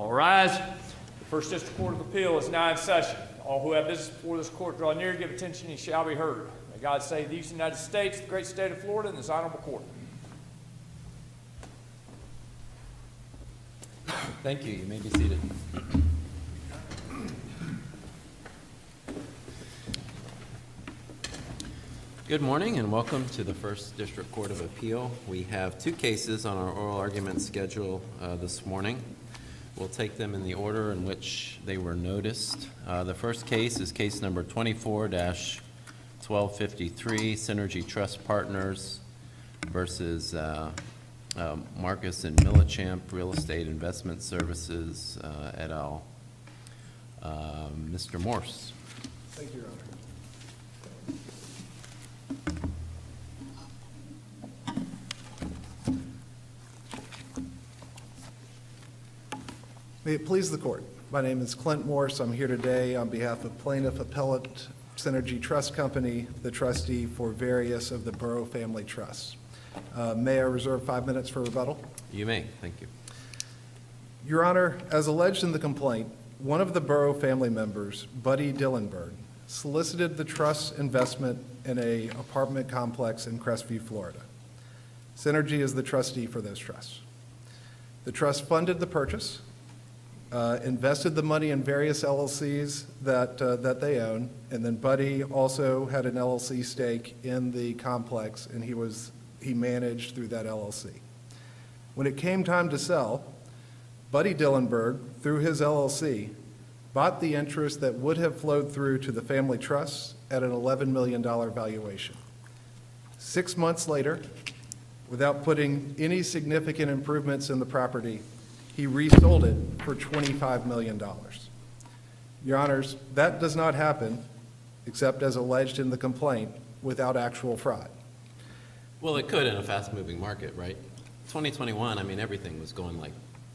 All rise. The First District Court of Appeal is now in session. All who have business before this court draw near, give attention, and shall be heard. May God save these United States, the great state of Florida, and this honorable court. Thank you. You may be seated. Good morning and welcome to the First District Court of Appeal. We have two cases on our oral argument schedule this morning. We'll take them in the order in which they were noticed. The first case is case number 24-1253, Synergy Trust Partners versus Marcus and Millichamp Real Estate Investment Services et al. Mr. Morse. Thank you, Your Honor. May it please the court. My name is Clint Morse. I'm here today on behalf of Plaintiff Appellate Synergy Trust Company, the trustee for various of the Borough family trusts. May I reserve 5 minutes for rebuttal? You may. Thank you. Your Honor, as alleged in the complaint, one of the Borough family members, Buddy Dillenberg, solicited the trust's investment in an apartment complex in Crestview, Florida. Synergy is the trustee for those trusts. The trust funded the purchase, invested the money in various LLCs that they own, and then Buddy also had an LLC stake in the complex, and he managed through that LLC. When it came time to sell, Buddy Dillenberg, through his LLC, bought the interest that would have flowed through to the family trusts at an $11 million valuation. 6 months later, without putting any significant improvements in the property, he resold it for $25 million. Your Honors, that does not happen, except as alleged in the complaint, without actual fraud. Well, it could in a fast-moving market, right? 2021, I mean, everything was going like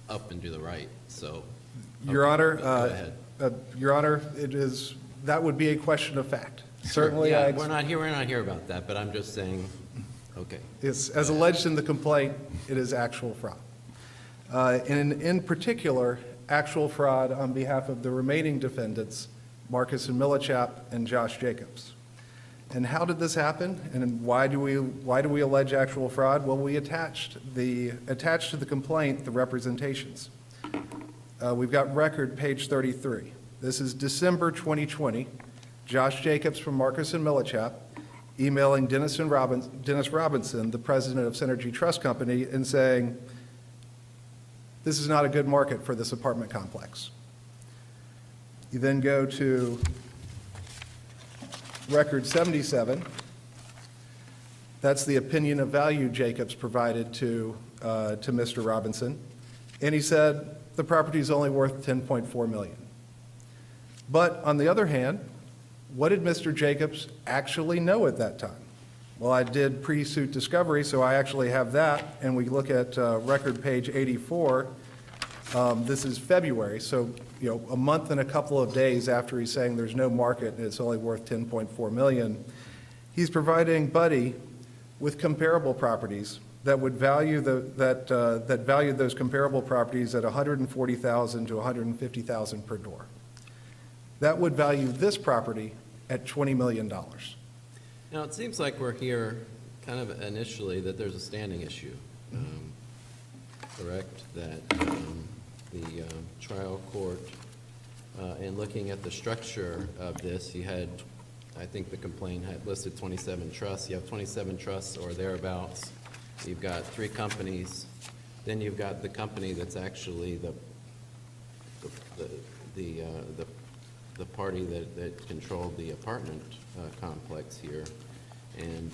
up and to the right, so. Your Honor, go ahead. Your Honor, that would be a question of fact. Certainly, Yeah, we're not here about that, but I'm just saying, okay. It's, as alleged in the complaint, it is actual fraud. And in particular, actual fraud on behalf of the remaining defendants, Marcus and Millichamp and Josh Jacobs. And how did this happen? And why do we allege actual fraud? Well, we attached to the complaint the representations. We've got record page 33. This is December 2020. Josh Jacobs from Marcus and Millichamp emailing Dennis Robinson, the president of Synergy Trust Company, and saying, this is not a good market for this apartment complex. You then go to record 77. That's the opinion of value Jacobs provided to Mr. Robinson. And he said the property is only worth $10.4 million. But on the other hand, what did Mr. Jacobs actually know at that time? Well, I did pre-suit discovery, so I actually have that, and we look at record page 84. This is February, so a month and a couple of days after he's saying there's no market and it's only worth $10.4 million, he's providing Buddy with comparable properties that would value that valued those comparable properties at $140,000 to $150,000 per door. That would value this property at $20 million. Now, it seems like we're here kind of initially that there's a standing issue, correct? That the trial court, in looking at the structure of this, you had, I think the complaint had listed 27 trusts. You have 27 trusts or thereabouts. You've got 3 companies. Then you've got the company that's actually the party that controlled the apartment complex here. And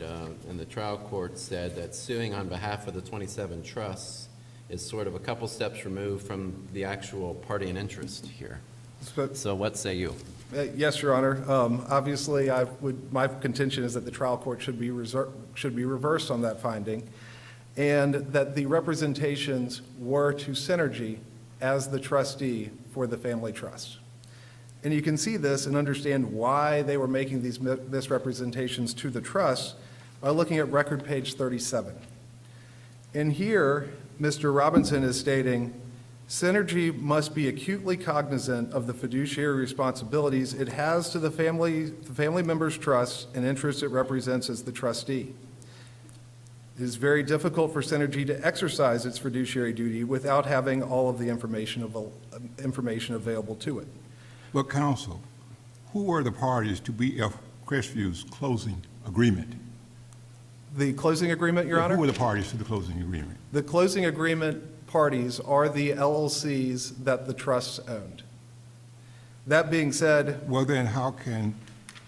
the trial court said that suing on behalf of the 27 trusts is sort of a couple steps removed from the actual party in interest here. So what say you? Yes, Your Honor. Obviously, my contention is that the trial court should be reversed on that finding, and that the representations were to Synergy as the trustee for the family trust. And you can see this and understand why they were making these misrepresentations to the trust by looking at record page 37. And here, Mr. Robinson is stating, Synergy must be acutely cognizant of the fiduciary responsibilities it has to the family member's trust and interests it represents as the trustee. It is very difficult for Synergy to exercise its fiduciary duty without having all of the information available to it. But counsel, who were the parties to BF Crestview's closing agreement? The closing agreement, Your Honor? Who were the parties to the closing agreement? The closing agreement parties are the LLCs that the trusts owned. That being said, Well, then how can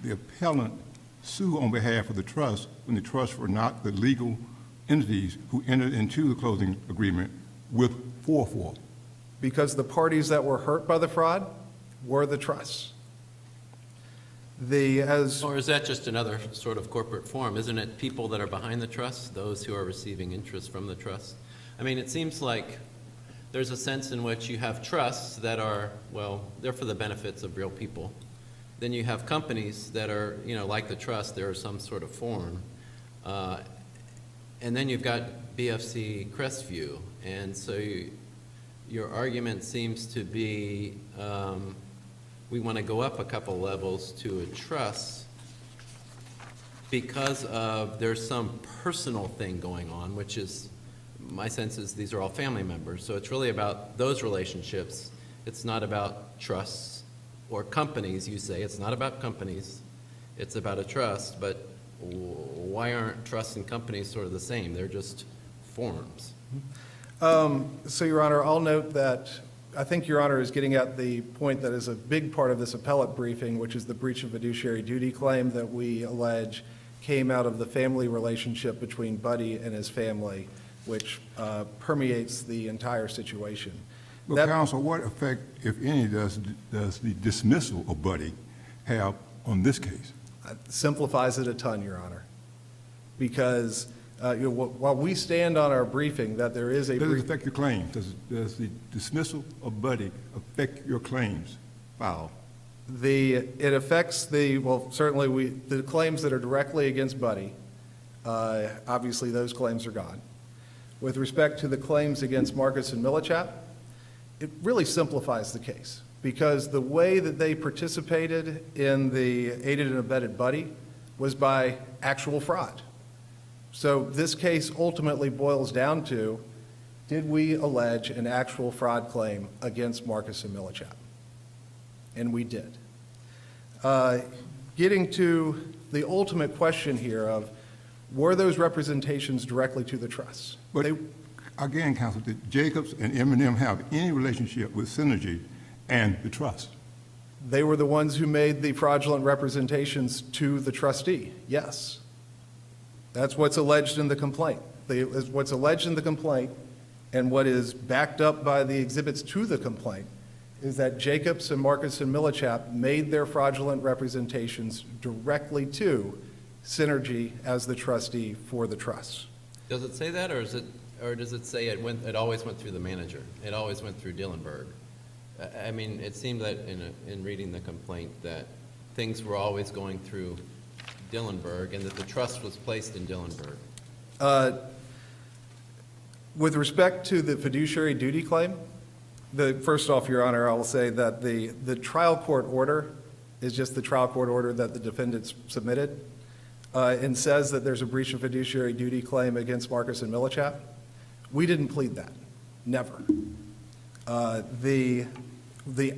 the appellant sue on behalf of the trust when the trusts were not the legal entities who entered into the closing agreement with 4-4? because the parties that were hurt by the fraud were the trusts. Or is that just another sort of corporate form? Isn't it people that are behind the trust, those who are receiving interest from the trust? I mean, it seems like there's a sense in which you have trusts that are, well, they're for the benefits of real people. Then you have companies that are, like the trust, there is some sort of form. And then you've got BFC Crestview. And so your argument seems to be we want to go up a couple levels to a trust because there's some personal thing going on, which is, my sense is these are all family members. So it's really about those relationships. It's not about trusts or companies, you say. It's not about companies. It's about a trust. But why aren't trusts and companies sort of the same? They're just forms. So, Your Honor, I'll note that I think Your Honor is getting at the point that is a big part of this appellate briefing, which is the breach of fiduciary duty claim that we allege came out of the family relationship between Buddy and his family, which permeates the entire situation. But counsel, what effect, if any, does the dismissal of Buddy have on this case? Simplifies it a ton, Your Honor, because while we stand on our briefing that there is a Does it affect your claims? Does the dismissal of Buddy affect your claims filed? It affects certainly the claims that are directly against Buddy, obviously those claims are gone. With respect to the claims against Marcus and Millichap, it really simplifies the case because the way that they participated in the aided and abetted Buddy was by actual fraud. So this case ultimately boils down to, did we allege an actual fraud claim against Marcus and Millichap? And we did. Getting to the ultimate question here of, were those representations directly to the trusts? But again, counsel, did Jacobs and M&M have any relationship with Synergy and the trust? They were the ones who made the fraudulent representations to the trustee, yes. That's what's alleged in the complaint. What's alleged in the complaint and what is backed up by the exhibits to the complaint is that Jacobs and Marcus and Millichap made their fraudulent representations directly to Synergy as the trustee for the trust. Does it say that, or does it say it always went through the manager? It always went through Dillenberg. I mean, it seemed that in reading the complaint that things were always going through Dillenberg and that the trust was placed in Dillenberg. With respect to the fiduciary duty claim, first off, Your Honor, I will say that the trial court order is just the trial court order that the defendants submitted and says that there's a breach of fiduciary duty claim against Marcus and Millichap. We didn't plead that, never. The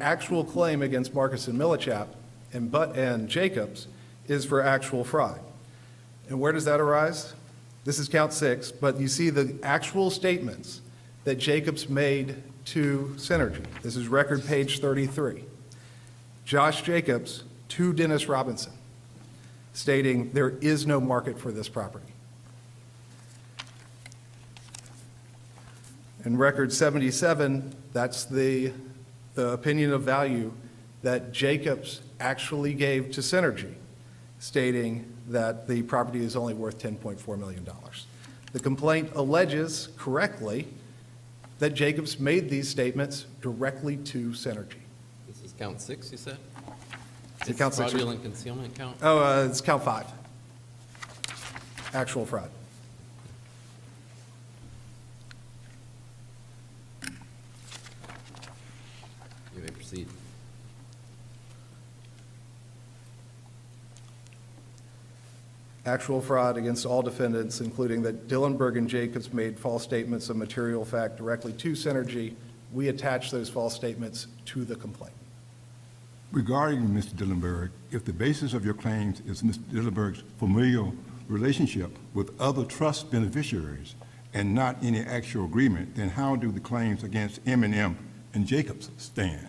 actual claim against Marcus and Millichap and Jacobs is for actual fraud. And where does that arise? This is count 6, but you see the actual statements that Jacobs made to Synergy. This is record page 33. Josh Jacobs to Dennis Robinson, stating there is no market for this property. In record 77, that's the opinion of value that Jacobs actually gave to Synergy, stating that the property is only worth $10.4 million. The complaint alleges correctly that Jacobs made these statements directly to Synergy. This is count 6, you said? It's count 6. Fraudulent concealment count? Oh, it's count 5. Actual fraud. proceed. Actual fraud against all defendants, including that Dillenberg and Jacobs made false statements of material fact directly to Synergy. We attach those false statements to the complaint. Regarding Mr. Dillenberg, if the basis of your claims is Mr. Dillenberg's familial relationship with other trust beneficiaries and not any actual agreement, then how do the claims against M&M and Jacobs stand?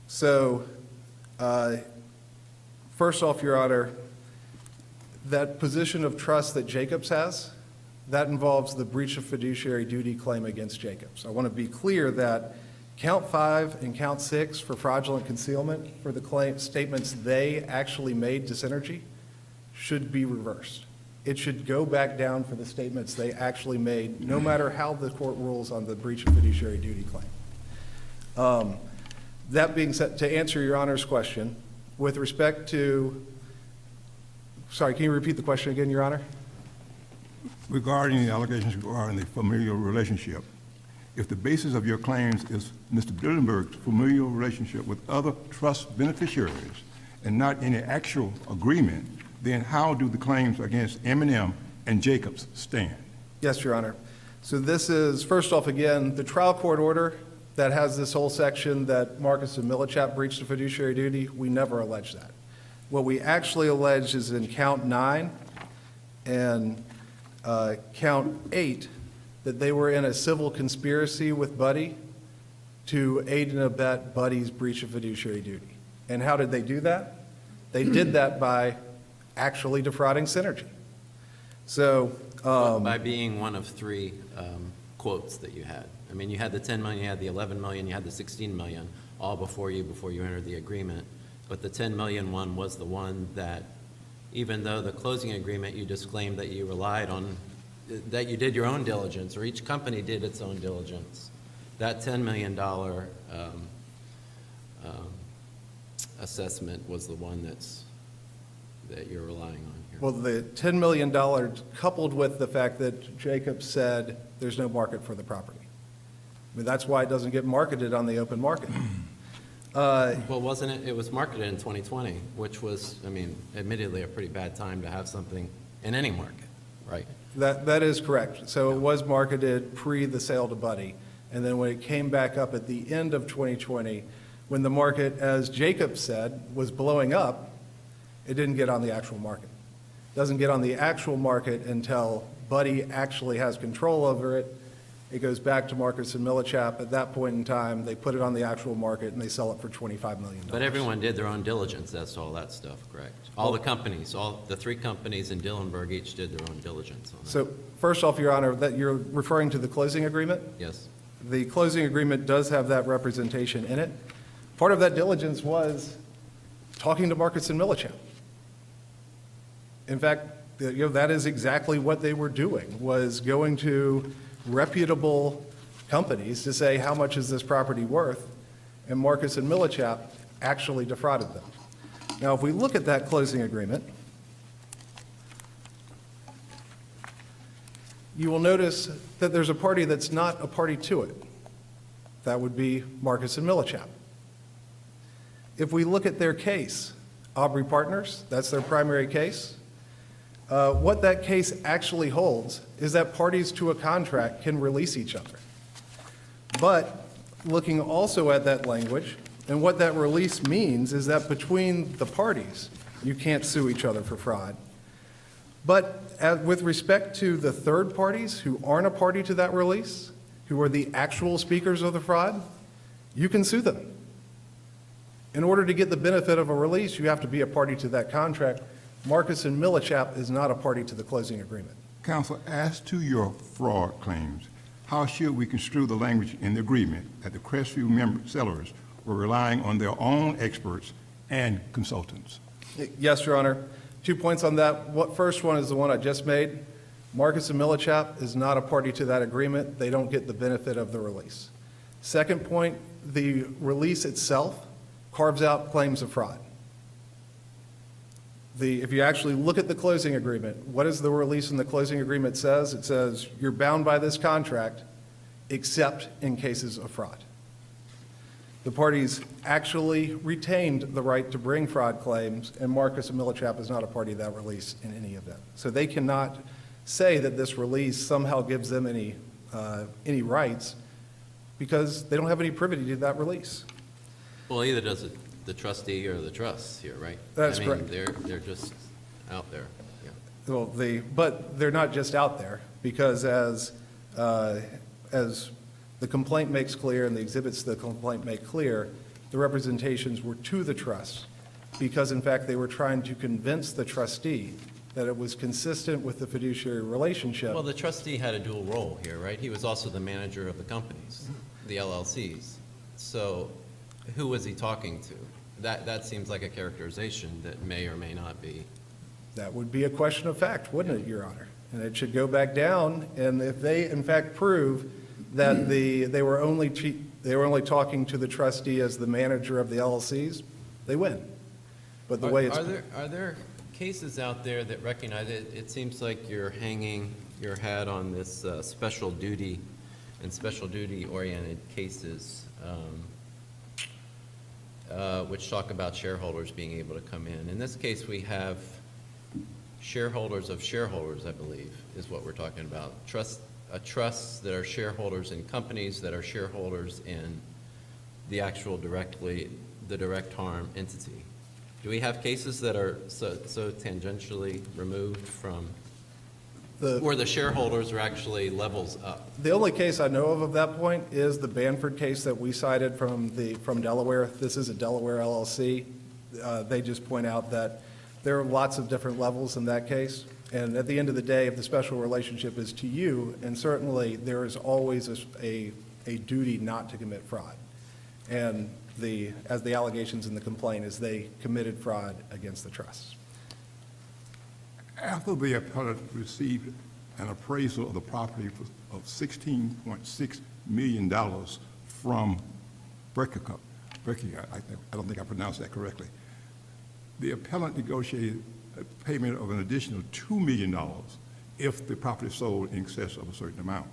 So, first off, Your Honor, that position of trust that Jacobs has, that involves the breach of fiduciary duty claim against Jacobs. I want to be clear that Count 5 and Count 6 for fraudulent concealment for the claim statements they actually made to Synergy should be reversed. It should go back down for the statements they actually made, no matter how the court rules on the breach of fiduciary duty claim. That being said, to answer Your Honor's question, with respect to, sorry, can you repeat the question again, Your Honor? Regarding the allegations regarding the familial relationship, if the basis of your claims is Mr. Dillenberg's familial relationship with other trust beneficiaries and not any actual agreement, then how do the claims against M&M and Jacobs stand? Yes, Your Honor. So this is, first off, again, the trial court order that has this whole section that Marcus and Millichap breached the fiduciary duty. We never alleged that. What we actually allege is in Count 9 and Count 8 that they were in a civil conspiracy with Buddy to aid and abet Buddy's breach of fiduciary duty. And how did they do that? They did that by actually defrauding Synergy. So, By being one of three quotes that you had. I mean, you had the 10 million, you had the 11 million, you had the 16 million, all before you entered the agreement. But the 10 million one was the one that, even though the closing agreement, you disclaimed that you relied on, that you did your own diligence, or each company did its own diligence. That $10 million assessment was the one that you're relying on here. well, the $10 million coupled with the fact that Jacob said there's no market for the property. I mean, that's why it doesn't get marketed on the open market. Well, wasn't it, it was marketed in 2020, which was, I mean, admittedly a pretty bad time to have something in any market, right? That is correct. So it was marketed pre the sale to Buddy. And then when it came back up at the end of 2020, when the market, as Jacob said, was blowing up, it didn't get on the actual market. It doesn't get on the actual market until Buddy actually has control over it. It goes back to Marcus and Millichap. At that point in time, they put it on the actual market and they sell it for $25 million. But everyone did their own diligence as to all that stuff, correct? All the companies, all the three companies in Dillenberg each did their own diligence on that. So first off, Your Honor, that you're referring to the closing agreement? Yes. The closing agreement does have that representation in it. Part of that diligence was talking to Marcus and Millichap. In fact, that is exactly what they were doing, was going to reputable companies to say, how much is this property worth? And Marcus and Millichap actually defrauded them. Now, if we look at that closing agreement, you will notice that there's a party that's not a party to it. That would be Marcus and Millichap. If we look at their case, Aubrey Partners, that's their primary case. What that case actually holds is that parties to a contract can release each other. But looking also at that language, and what that release means is that between the parties, you can't sue each other for fraud. But with respect to the third parties who aren't a party to that release, who are the actual speakers of the fraud, you can sue them. In order to get the benefit of a release, you have to be a party to that contract. Marcus and Millichap is not a party to the closing agreement. Counsel, as to your fraud claims, how should we construe the language in the agreement that the Crestview sellers were relying on their own experts and consultants? Yes, Your Honor. 2 points on that. First one is the one I just made. Marcus and Millichap is not a party to that agreement. They don't get the benefit of the release. Second point, the release itself carves out claims of fraud. If you actually look at the closing agreement, what does the release in the closing agreement says? It says you're bound by this contract except in cases of fraud. The parties actually retained the right to bring fraud claims, and Marcus and Millichap is not a party to that release in any event. So they cannot say that this release somehow gives them any rights because they don't have any privity to that release. Well, either does it the trustee or the trust here, right? That's I mean, correct. They're just out there, yeah. Well, but they're not just out there, because as the complaint makes clear and the exhibits to the complaint make clear, the representations were to the trust, because in fact they were trying to convince the trustee that it was consistent with the fiduciary relationship. Well, the trustee had a dual role here, right? He was also the manager of the companies, the LLCs. So who was he talking to? That seems like a characterization that may or may not be. That would be a question of fact, wouldn't it, Your Honor? And it should go back down, and if they in fact prove that they were only talking to the trustee as the manager of the LLCs, they win. But the way it's... Are there cases out there that recognize it? It seems like you're hanging your hat on this special duty and special duty-oriented cases, which talk about shareholders being able to come in. In this case, we have shareholders of shareholders, I believe, is what we're talking about. Trusts that are shareholders in companies that are shareholders in the actual the direct harm entity. Do we have cases that are so tangentially removed from, where the shareholders are actually levels up? The only case I know of that point is the Banford case that we cited from Delaware. This is a Delaware LLC. They just point out that there are lots of different levels in that case. And at the end of the day, if the special relationship is to you, and certainly there is always a duty not to commit fraud. And as the allegations in the complaint is they committed fraud against the trusts. After the appellant received an appraisal of the property of $16.6 million from Brecky, I don't think I pronounced that correctly, the appellant negotiated a payment of an additional $2 million if the property sold in excess of a certain amount.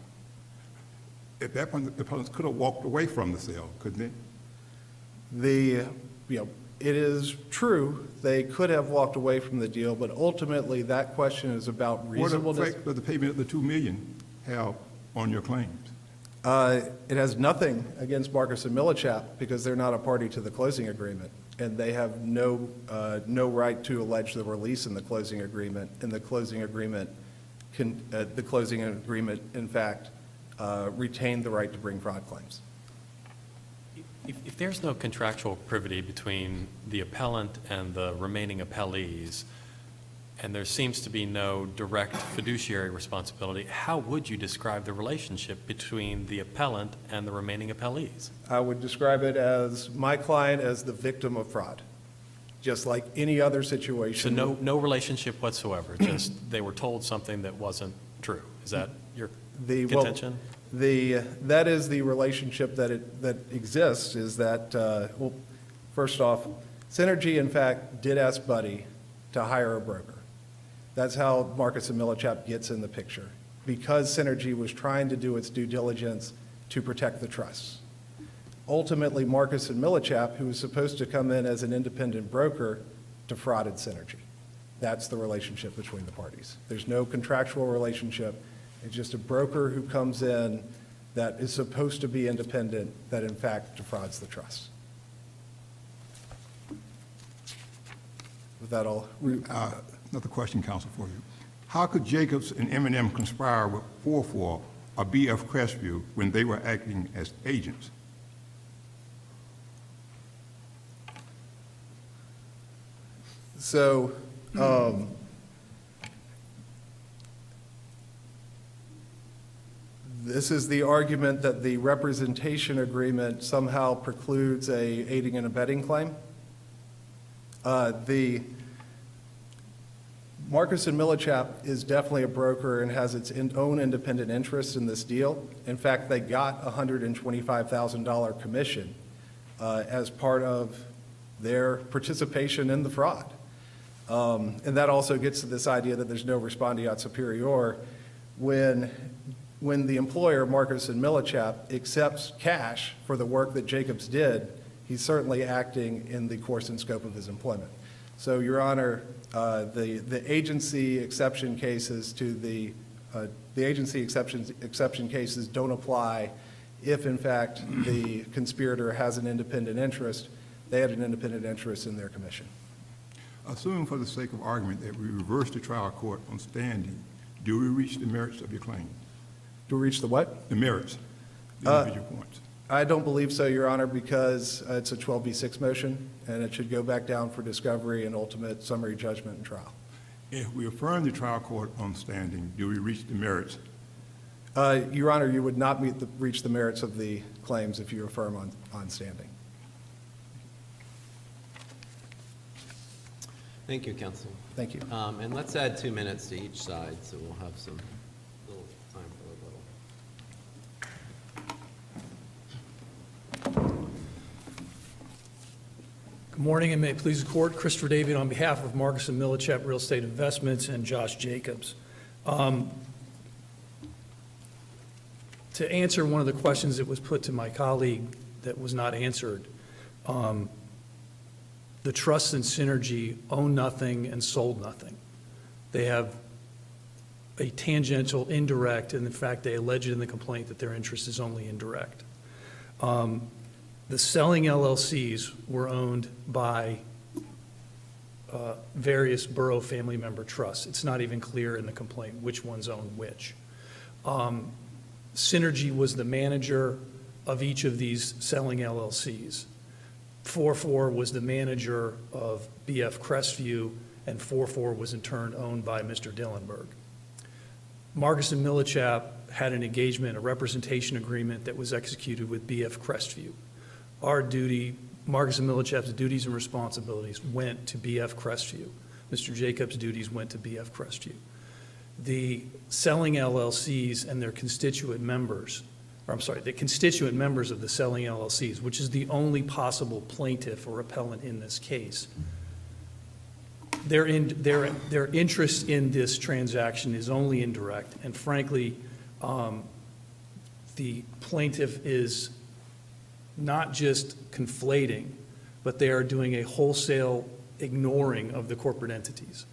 At that point, the appellant could have walked away from the sale, couldn't it? It is true, they could have walked away from the deal, but ultimately that question is about reasonableness. What effect does the payment of the $2 million have on your claims? It has nothing against Marcus and Millichap because they're not a party to the closing agreement, and they have no right to allege the release in the closing agreement. And the closing agreement, in fact, retained the right to bring fraud claims. If there's no contractual privity between the appellant and the remaining appellees, and there seems to be no direct fiduciary responsibility, how would you describe the relationship between the appellant and the remaining appellees? I would describe it as my client as the victim of fraud, just like any other situation. So no relationship whatsoever, just they were told something that wasn't true. Is that your contention? That is the relationship that exists, is that, well, first off, Synergy, in fact, did ask Buddy to hire a broker. That's how Marcus and Millichap gets in the picture, because Synergy was trying to do its due diligence to protect the trusts. Ultimately, Marcus and Millichap, who was supposed to come in as an independent broker, defrauded Synergy. That's the relationship between the parties. There's no contractual relationship. It's just a broker who comes in that is supposed to be independent that in fact defrauds the trust. With that, Another question, counsel, for you. How could Jacobs and M&M conspire with 4-4 or B.F. Crestview when they were acting as agents? So, this is the argument that the representation agreement somehow precludes a aiding and abetting claim. The Marcus and Millichap is definitely a broker and has its own independent interest in this deal. In fact, they got a $125,000 commission as part of their participation in the fraud. And that also gets to this idea that there's no respondeat superior when when the employer, Marcus and Millichap, accepts cash for the work that Jacobs did, he's certainly acting in the course and scope of his employment. So, Your Honor, the agency exception cases to the agency exception cases don't apply if, in fact, the conspirator has an independent interest. They had an independent interest in their commission. Assuming for the sake of argument that we reverse the trial court on standing, do we reach the merits of your claim? Do we reach the what? The merits, the individual points. I don't believe so, Your Honor, because it's a 12b6 motion, and it should go back down for discovery and ultimate summary judgment and trial. If we affirm the trial court on standing, do we reach the merits? Your Honor, you would not reach the merits of the claims if you affirm on standing. Thank you, counsel. Thank you. And let's add 2 minutes to each side, so we'll have some little time for rebuttal. Good morning, and may it please the court. Christopher David on behalf of Marcus and Millichap Real Estate Investments and Josh Jacobs. To answer one of the questions that was put to my colleague that was not answered, the trust and Synergy own nothing and sold nothing. They have a tangential, indirect, and in fact, they allege in the complaint that their interest is only indirect. The selling LLCs were owned by various borough family member trusts. It's not even clear in the complaint which ones own which. Synergy was the manager of each of these selling LLCs. 44 was the manager of BF Crestview, and 44 was in turn owned by Mr. Dillenberg. Marcus and Millichap had an engagement, a representation agreement that was executed with BF Crestview. Our duty, Marcus and Millichap's duties and responsibilities went to BF Crestview. Mr. Jacobs' duties went to BF Crestview. The selling LLCs and their constituent members, the constituent members of the selling LLCs, which is the only possible plaintiff or appellant in this case, their interest in this transaction is only indirect, and frankly, the plaintiff is not just conflating, but they are doing a wholesale ignoring of the corporate entities.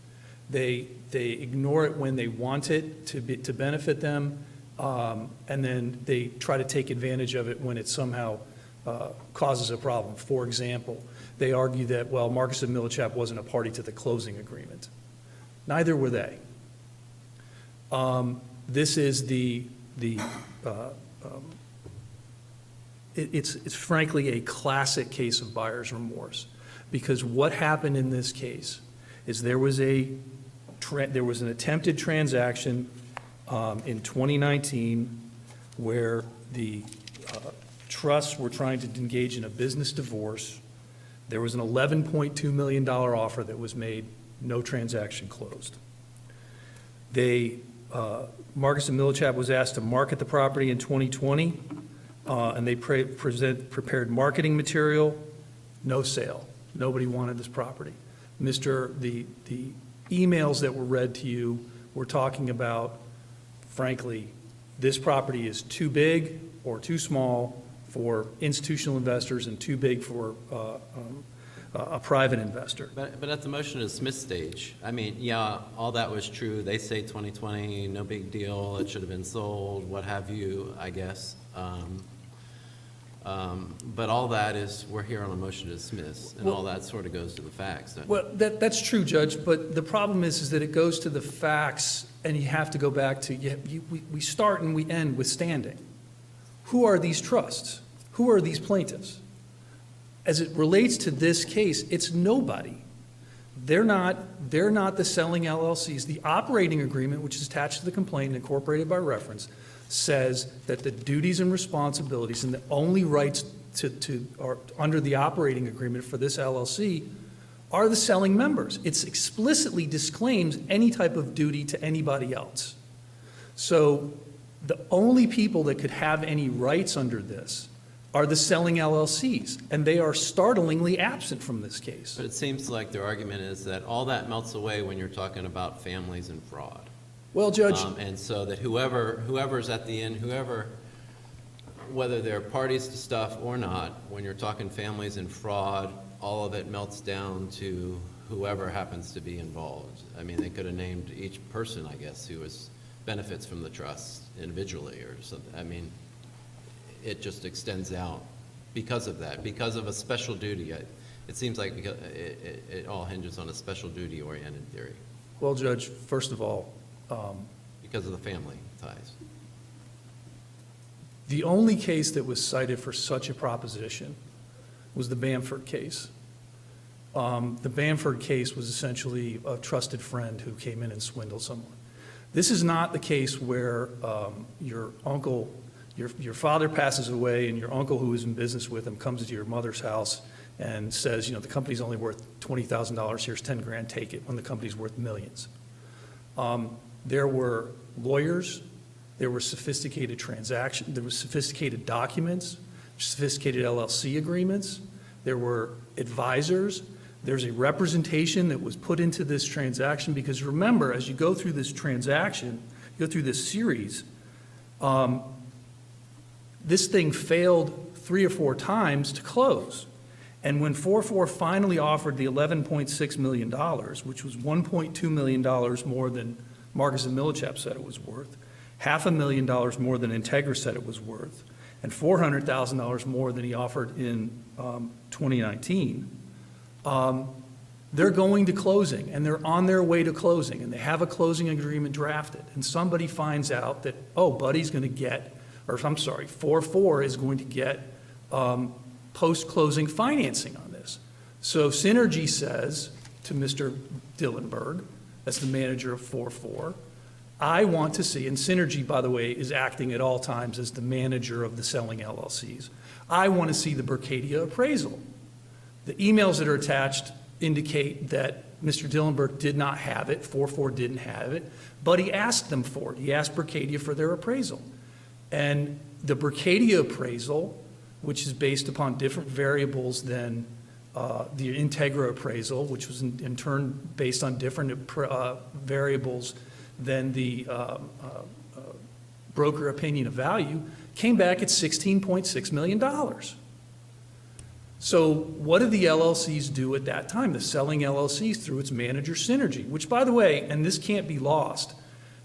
They ignore it when they want it to benefit them, and then they try to take advantage of it when it somehow causes a problem. For example, they argue that, well, Marcus and Millichap wasn't a party to the closing agreement. Neither were they. This is it's frankly a classic case of buyer's remorse, because what happened in this case is there was an attempted transaction in 2019 where the trusts were trying to engage in a business divorce. There was an $11.2 million offer that was made, no transaction closed. Marcus and Millichap was asked to market the property in 2020, and they prepared marketing material, no sale. Nobody wanted this property. The emails that were read to you were talking about, frankly, this property is too big or too small for institutional investors and too big for a private investor. But at the motion to dismiss stage, I mean, yeah, all that was true. They say 2020, no big deal, it should have been sold, what have you, I guess. But all that is, we're here on a motion to dismiss, and all that sort of goes to the facts. Well, that's true, Judge, but the problem is that it goes to the facts, and you have to go back to, we start and we end with standing. Who are these trusts? Who are these plaintiffs? As it relates to this case, it's nobody. They're not the selling LLCs. The operating agreement, which is attached to the complaint and incorporated by reference, says that the duties and responsibilities and the only rights are under the operating agreement for this LLC are the selling members. It explicitly disclaims any type of duty to anybody else. So the only people that could have any rights under this are the selling LLCs, and they are startlingly absent from this case. But it seems like their argument is that all that melts away when you're talking about families and fraud. Well, Judge, And so that whoever's at the end, whether they're parties to stuff or not, when you're talking families and fraud, all of it melts down to whoever happens to be involved. I mean, they could have named each person, I guess, who benefits from the trust individually or something. I mean, it just extends out because of that, because of a special duty. It seems like because it all hinges on a special duty-oriented theory well, Judge, first of all, because of the family ties. the only case that was cited for such a proposition was the Bamford case. The Bamford case was essentially a trusted friend who came in and swindled someone. This is not the case where your uncle, your father passes away and your uncle who is in business with him comes to your mother's house and says, the company's only worth $20,000, here's 10 grand, take it, when the company's worth millions. There were lawyers, there were sophisticated transactions, there were sophisticated documents, sophisticated LLC agreements, there were advisors, there's a representation that was put into this transaction, because remember, as you go through this transaction, you go through this series, this thing failed 3 or 4 times to close. And when 4-4 finally offered the $11.6 million, which was $1.2 million more than Marcus and Millichap said it was worth, $500,000 more than Integra said it was worth, and $400,000 more than he offered in 2019, they're going to closing, and they're on their way to closing, and they have a closing agreement drafted, and somebody finds out that, oh, Buddy's going to get, or I'm sorry, 4-4 is going to get post-closing financing on this. So Synergy says to Mr. Dillenberg, as the manager of 4-4, I want to see, and Synergy, by the way, is acting at all times as the manager of the selling LLCs, I want to see the Berkadia appraisal. The emails that are attached indicate that Mr. Dillenberg did not have it, 4-4 didn't have it, but he asked them for it. He asked Berkadia for their appraisal. And the Berkadia appraisal, which is based upon different variables than the Integra appraisal, which was in turn based on different variables than the broker opinion of value, came back at $16.6 million. So what did the LLCs do at that time? The selling LLCs through its manager Synergy, which, by the way, and this can't be lost,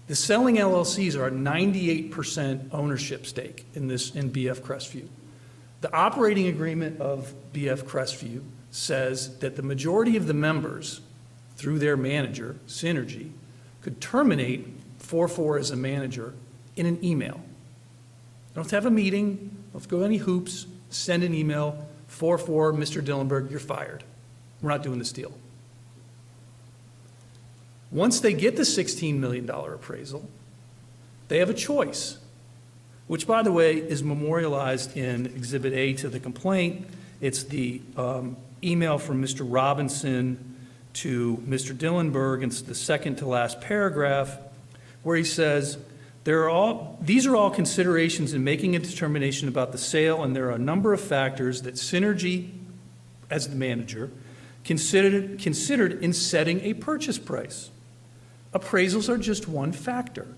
the selling LLCs are a 98% ownership stake in BF Crestview. The operating agreement of BF Crestview says that the majority of the members, through their manager, Synergy, could terminate 4-4 as a manager in an email. Don't have to have a meeting, don't have to go any hoops, send an email, 4-4, Mr. Dillenberg, you're fired. We're not doing this deal. Once they get the $16 million appraisal, they have a choice, which, by the way, is memorialized in Exhibit A to the complaint. It's the email from Mr. Robinson to Mr. Dillenberg. It's the second to last paragraph where he says, these are all considerations in making a determination about the sale, and there are a number of factors that Synergy, as the manager, considered in setting a purchase price. Appraisals are just one factor.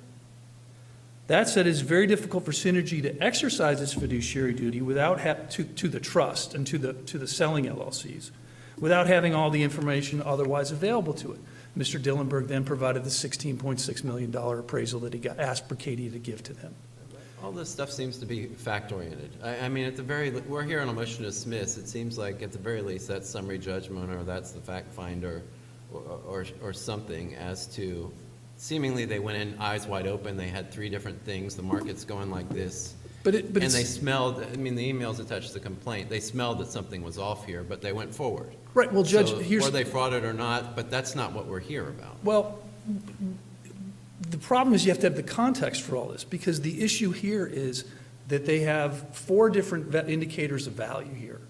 That said, it's very difficult for Synergy to exercise its fiduciary duty without to the trust and to the selling LLCs, without having all the information otherwise available to it. Mr. Dillenberg then provided the $16.6 million appraisal that he asked Berkadia to give to them. All this stuff seems to be fact-oriented. I mean, we're here on a motion to dismiss. It seems like at the very least that's summary judgment, or that's the fact finder, or something as to, seemingly they went in eyes wide open. They had 3 different things. The market's going like this. And they smelled, I mean, the emails attached to the complaint, they smelled that something was off here, but they went forward. Right, well, Judge, So, were they frauded or not, but that's not what we're here about. Well, the problem is you have to have the context for all this, because the issue here is that they have 4 different indicators of value here.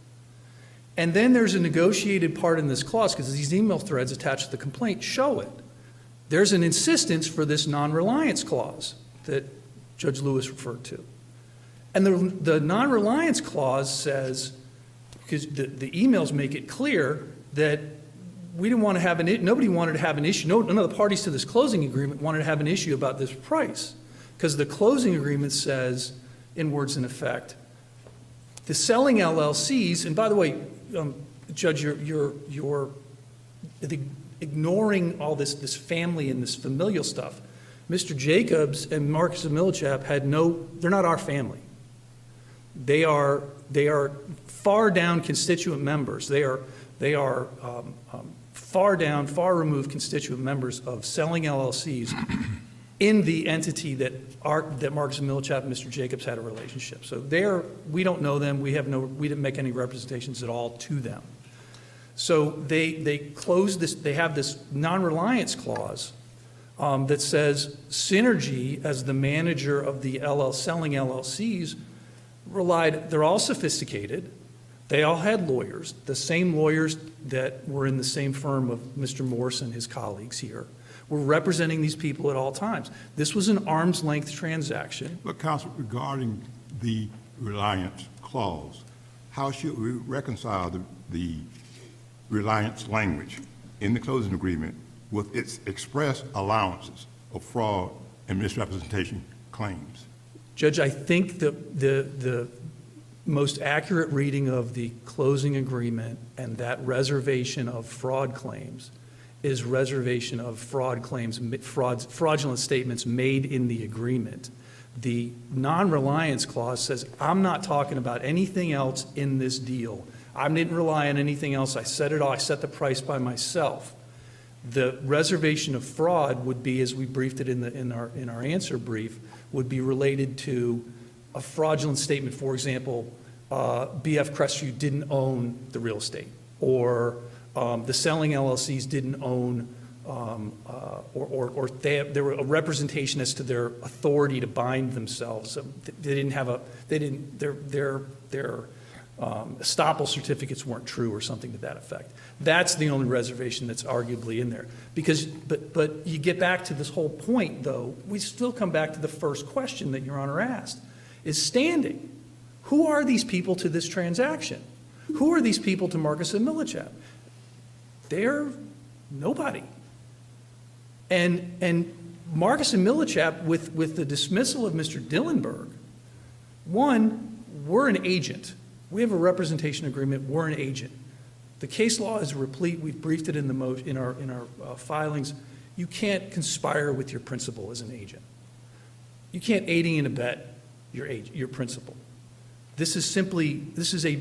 And then there's a negotiated part in this clause, because these email threads attached to the complaint show it. There's an insistence for this non-reliance clause that Judge Lewis referred to. And the non-reliance clause says, because the emails make it clear that we didn't want to have nobody wanted to have an issue, none of the parties to this closing agreement wanted to have an issue about this price. Because the closing agreement says, in words in effect, the selling LLCs, and by the way, Judge, you're ignoring all this family and this familial stuff. Mr. Jacobs and Marcus and Millichap they're not our family. They are far down constituent members. They are far down, far removed constituent members of selling LLCs in the entity that Marcus and Millichap and Mr. Jacobs had a relationship. So we don't know them. We didn't make any representations at all to them. So they closed this. They have this non-reliance clause that says Synergy, as the manager of the selling LLCs, relied. They're all sophisticated. They all had lawyers, the same lawyers that were in the same firm of Mr. Morse and his colleagues here, were representing these people at all times. This was an arm's length transaction. But counsel, regarding the reliance clause, how should we reconcile the reliance language in the closing agreement with its express allowances of fraud and misrepresentation claims? Judge, I think the most accurate reading of the closing agreement and that reservation of fraud claims is reservation of fraud claims, fraudulent statements made in the agreement. The non-reliance clause says, I'm not talking about anything else in this deal. I didn't rely on anything else. I set it all. I set the price by myself. The reservation of fraud would be, as we briefed it in our answer brief, would be related to a fraudulent statement. For example, BF Crestview didn't own the real estate, or the selling LLCs didn't own, or there were a representation as to their authority to bind themselves. They didn't have their estoppel certificates weren't true or something to that effect. That's the only reservation that's arguably in there. But you get back to this whole point, though, we still come back to the first question that Your Honor asked, is standing. Who are these people to this transaction? Who are these people to Marcus and Millichap? They're nobody. And Marcus and Millichap, with the dismissal of Mr. Dillenberg, one, we're an agent. We have a representation agreement. We're an agent. The case law is replete. We've briefed it in our filings. You can't conspire with your principal as an agent. You can't aiding and abet your principal. This is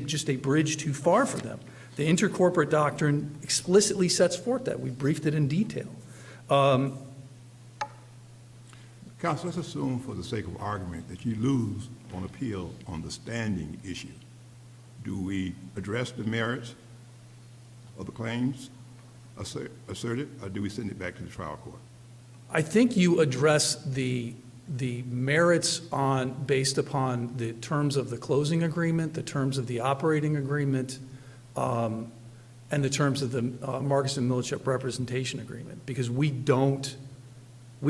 just a bridge too far for them. The intercorporate doctrine explicitly sets forth that. We briefed it in detail. Counsel, let's assume for the sake of argument that you lose on appeal on the standing issue. Do we address the merits of the claims asserted, or do we send it back to the trial court? I think you address the merits based upon the terms of the closing agreement, the terms of the operating agreement, and the terms of the Marcus and Millichap representation agreement, because we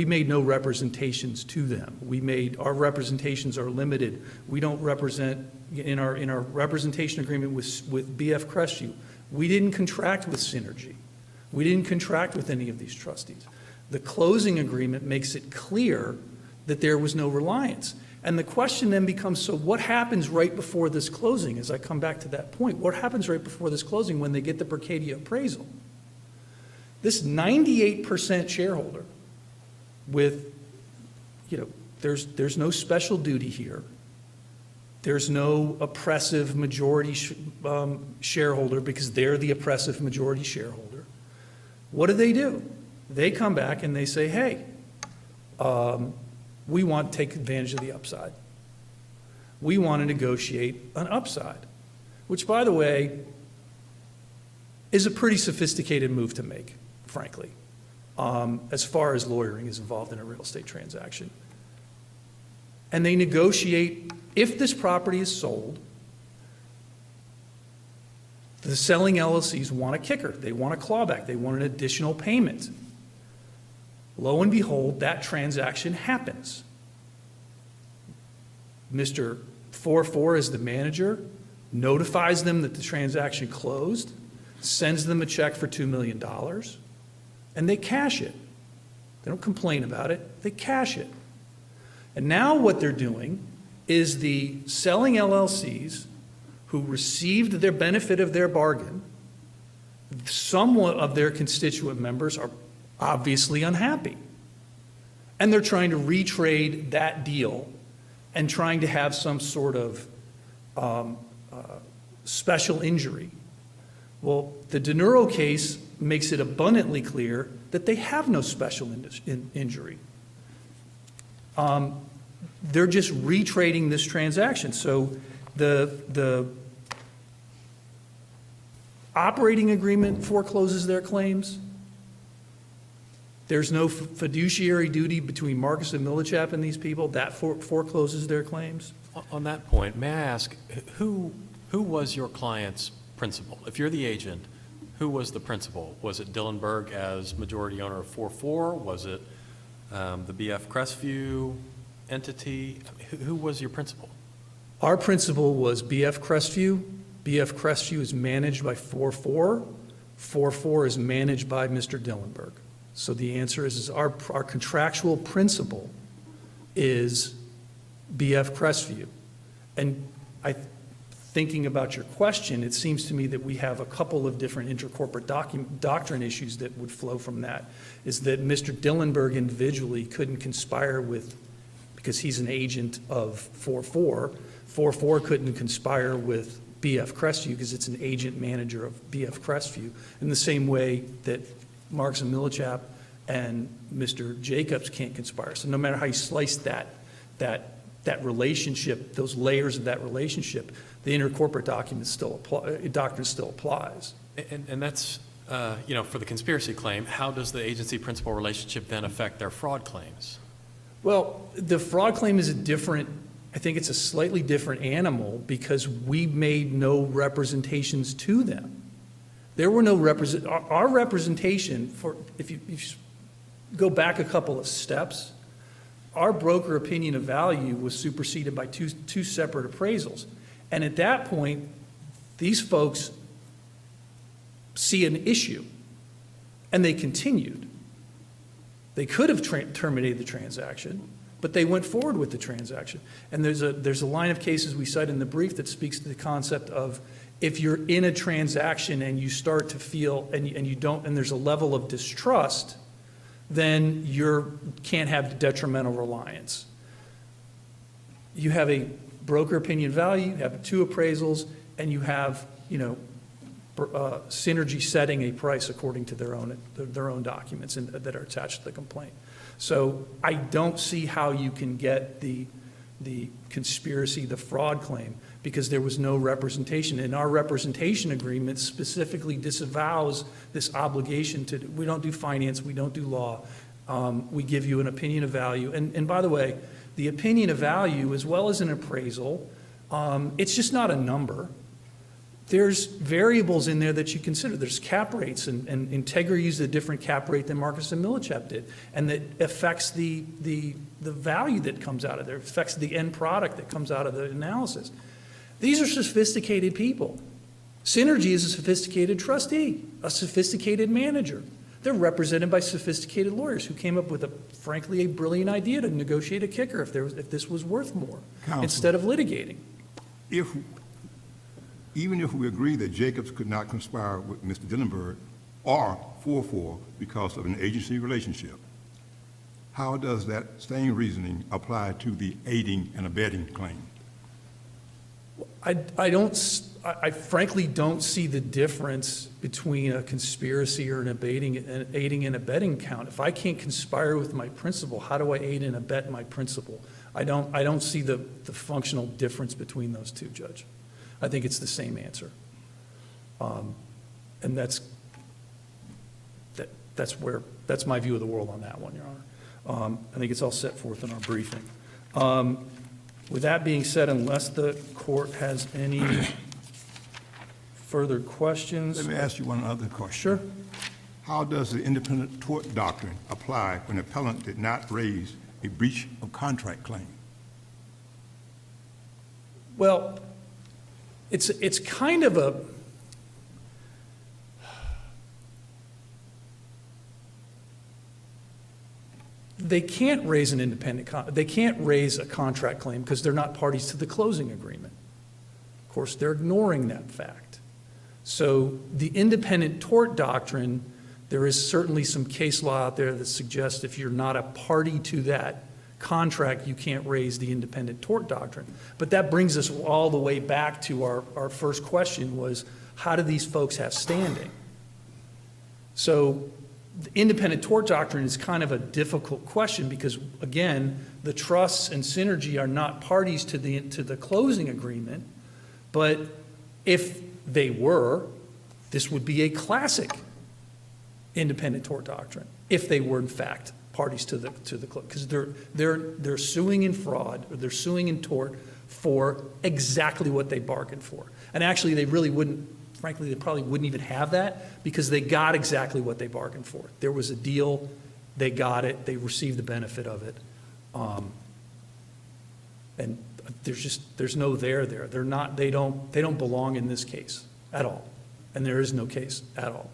made no representations to them. Our representations are limited. We don't represent, in our representation agreement with BF Crestview, we didn't contract with Synergy. We didn't contract with any of these trustees. The closing agreement makes it clear that there was no reliance. And the question then becomes, so what happens right before this closing, as I come back to that point? What happens right before this closing when they get the Berkadia appraisal? This 98% shareholder with, there's no special duty here. There's no oppressive majority shareholder because they're the oppressive majority shareholder. What do? They come back and they say, hey, we want to take advantage of the upside. We want to negotiate an upside, which, by the way, is a pretty sophisticated move to make, frankly, as far as lawyering is involved in a real estate transaction. And they negotiate, if this property is sold, the selling LLCs want a kicker. They want a clawback. They want an additional payment. Lo and behold, that transaction happens. Mr. 44, as the manager, notifies them that the transaction closed, sends them a check for $2 million, and they cash it. They don't complain about it, they cash it. And now what they're doing is the selling LLCs who received their benefit of their bargain, somewhat of their constituent members are obviously unhappy. And they're trying to retrade that deal and trying to have some sort of special injury. Well, the De Niro case makes it abundantly clear that they have no special injury. They're just retrading this transaction. So the operating agreement forecloses their claims. There's no fiduciary duty between Marcus and Millichap and these people. That forecloses their claims. On that point, may I ask, who was your client's principal? If you're the agent, who was the principal? Was it Dillenberg as majority owner of 4-4? Was it the BF Crestview entity? Who was your principal? Our principal was BF Crestview. BF Crestview is managed by 4-4. 4-4 is managed by Mr. Dillenberg. So the answer is our contractual principal is BF Crestview. And thinking about your question, it seems to me that we have a couple of different intercorporate doctrine issues that would flow from that. Is that Mr. Dillenberg individually couldn't conspire with, because he's an agent of 4-4. 4-4 couldn't conspire with BF Crestview because it's an agent manager of BF Crestview, in the same way that Marks and Millichap and Mr. Jacobs can't conspire. So no matter how you slice that relationship, those layers of that relationship, the intercorporate doctrine still applies. And that's, for the conspiracy claim, how does the agency-principal relationship then affect their fraud claims? Well, the fraud claim is I think it's a slightly different animal because we made no representations to them. There were no our representation if you go back a couple of steps, our broker opinion of value was superseded by two separate appraisals. And at that point, these folks see an issue, and they continued. They could have terminated the transaction, but they went forward with the transaction. And there's a line of cases we cite in the brief that speaks to the concept of if you're in a transaction and you start to feel, and you don't, and there's a level of distrust, then you can't have detrimental reliance. You have a broker opinion value, you have two appraisals, and you have, Synergy setting a price according to their own documents that are attached to the complaint. So I don't see how you can get the conspiracy, the fraud claim, because there was no representation. And our representation agreement specifically disavows this obligation we don't do finance, we don't do law. We give you an opinion of value. And by the way, the opinion of value, as well as an appraisal, it's just not a number. There's variables in there that you consider. There's cap rates, and Integra used a different cap rate than Marcus and Millichap did, and that affects the value that comes out of there, affects the end product that comes out of the analysis. These are sophisticated people. Synergy is a sophisticated trustee, a sophisticated manager. They're represented by sophisticated lawyers who came up with frankly, a brilliant idea to negotiate a kicker if this was worth more, Counsel, instead of litigating. Even if we agree that Jacobs could not conspire with Mr. Dillenberg or 4-4 because of an agency relationship, how does that same reasoning apply to the aiding and abetting claim? I frankly don't see the difference between a conspiracy or an aiding and abetting count. If I can't conspire with my principal, how do I aid and abet my principal? I don't see the functional difference between those two, Judge. I think it's the same answer. And that's my view of the world on that one, Your Honor. I think it's all set forth in our briefing. With that being said, unless the court has any further questions. Let me ask you one other question. Sure. How does the independent tort doctrine apply when an appellant did not raise a breach of contract claim? Well, it's kind of they can't raise an they can't raise a contract claim because they're not parties to the closing agreement. Of course, they're ignoring that fact. So the independent tort doctrine, there is certainly some case law out there that suggests if you're not a party to that contract, you can't raise the independent tort doctrine. But that brings us all the way back to our first question was, how do these folks have standing? So the independent tort doctrine is kind of a difficult question because, again, the trusts and Synergy are not parties to the closing agreement, but if they were, this would be a classic independent tort doctrine, if they were in fact parties to the because they're suing in fraud, or they're suing in tort for exactly what they bargained for. And actually, they really wouldn't, frankly, they probably wouldn't even have that because they got exactly what they bargained for. There was a deal, they got it, they received the benefit of it. And there's no there. They're not, they don't belong in this case at all. And there is no case at all.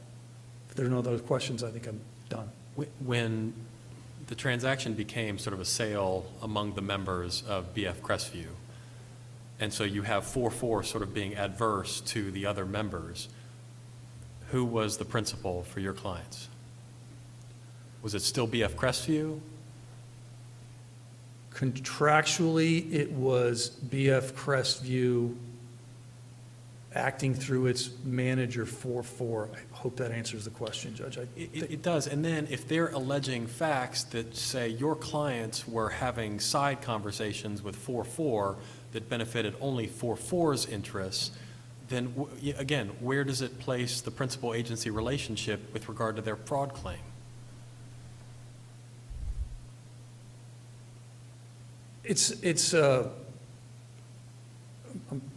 If there are no other questions, I think I'm done. When the transaction became sort of a sale among the members of BF Crestview, and so you have 4-4 sort of being adverse to the other members, who was the principal for your clients? Was it still BF Crestview? Contractually, it was BF Crestview acting through its manager 4-4. I hope that answers the question, Judge. It does. And then if they're alleging facts that say your clients were having side conversations with 4-4 that benefited only 4-4's interests, then again, where does it place the principal agency relationship with regard to their fraud claim? I'm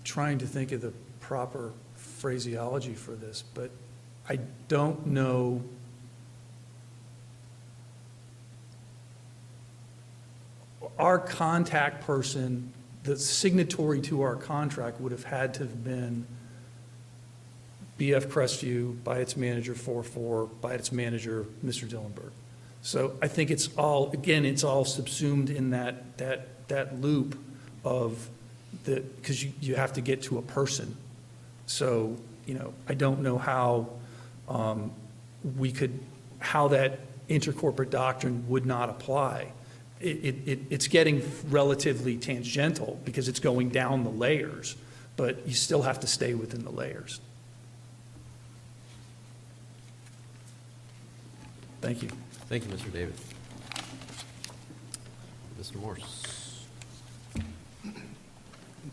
trying to think of the proper phraseology for this, but I don't know. Our contact person, the signatory to our contract would have had to have been BF Crestview by its manager 4-4, by its manager, Mr. Dillenberg. So I think it's all, again, it's all subsumed in that loop of because you have to get to a person. So, I don't know how how that intercorporate doctrine would not apply. It's getting relatively tangential because it's going down the layers, but you still have to stay within the layers. Thank you. Thank you, Mr. David. Mr. Morse.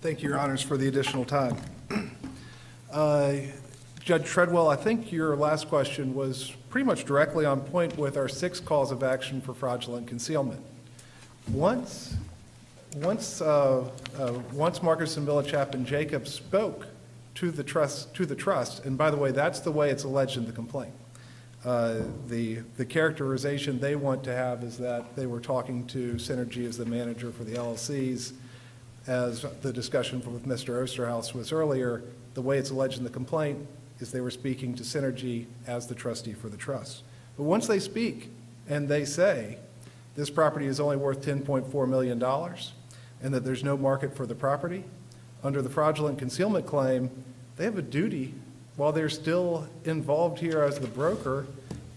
Thank you, Your Honors, for the additional time. Judge Treadwell, I think your last question was pretty much directly on point with our 6th cause of action for fraudulent concealment. Once Marcus and Millichap and Jacob spoke to the trust, and by the way, that's the way it's alleged in the complaint. The characterization they want to have is that they were talking to Synergy as the manager for the LLCs. As the discussion with Mr. Osterhaus was earlier, the way it's alleged in the complaint is they were speaking to Synergy as the trustee for the trust. But once they speak and they say this property is only worth $10.4 million and that there's no market for the property, under the fraudulent concealment claim, they have a duty, while they're still involved here as the broker,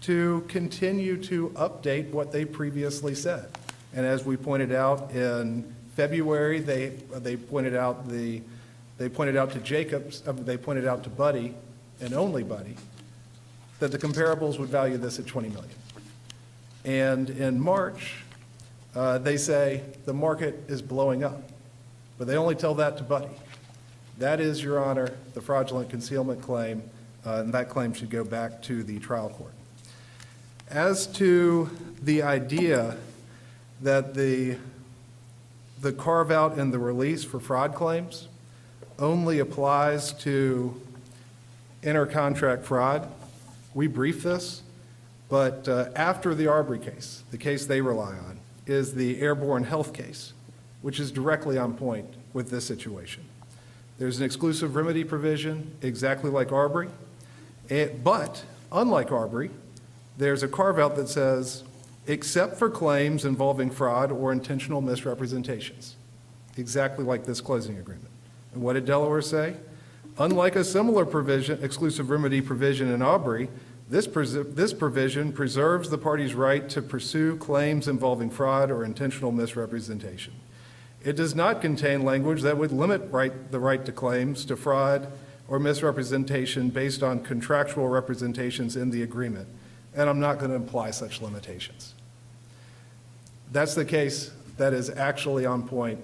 to continue to update what they previously said. And as we pointed out in February, they pointed out to Buddy, and only Buddy, that the comparables would value this at $20 million. And in March, they say the market is blowing up, but they only tell that to Buddy. That is, Your Honor, the fraudulent concealment claim, and that claim should go back to the trial court. As to the idea that the carve-out and the release for fraud claims only applies to inter-contract fraud, we briefed this, but after the Arbery case, the case they rely on, is the airborne health case, which is directly on point with this situation. There's an exclusive remedy provision exactly like Arbery, but unlike Arbery, there's a carve-out that says except for claims involving fraud or intentional misrepresentations, exactly like this closing agreement. And what did Delaware say? Unlike a similar provision, exclusive remedy provision in Aubrey, this provision preserves the party's right to pursue claims involving fraud or intentional misrepresentation. It does not contain language that would limit the right to claims to fraud or misrepresentation based on contractual representations in the agreement, and I'm not going to imply such limitations. That's the case that is actually on point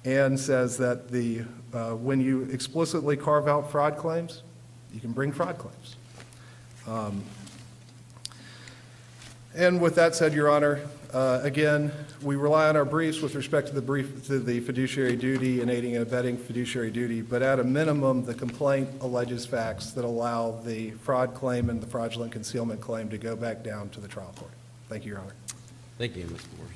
and says that when you explicitly carve out fraud claims, you can bring fraud claims. And with that said, Your Honor, again, we rely on our briefs with respect to the fiduciary duty and aiding and abetting fiduciary duty, but at a minimum, the complaint alleges facts that allow the fraud claim and the fraudulent concealment claim to go back down to the trial court. Thank you, Your Honor. Thank you, Mr. Morris.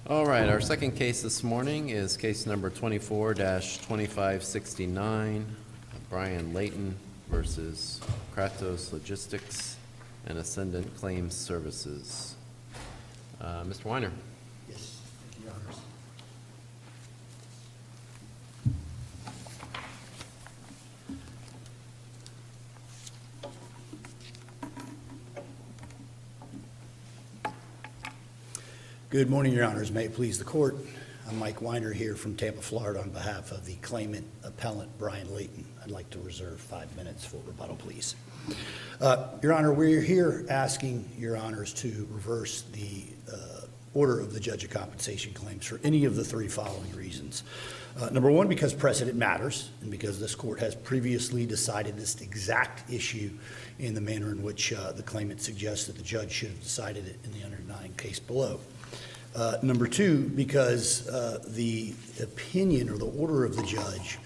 All right, our second case this morning is case number 24-2569, Brian Layton versus Kratos Logistics and Ascendant Claims Services. Mr. Weiner. Yes, thank you, Your Honors. Good morning, Your Honors. May it please the court. I'm Mike Weiner here from Tampa, Florida, on behalf of the claimant appellant Brian Layton. I'd like to reserve 5 minutes for rebuttal, please. Your Honor, we're here asking Your Honors to reverse the order of the judge of compensation claims for any of the three following reasons. Number one, because precedent matters, and because this court has previously decided this exact issue in the manner in which the claimant suggests that the judge should have decided it in the underlying case below. Number two, because the opinion or the order of the judge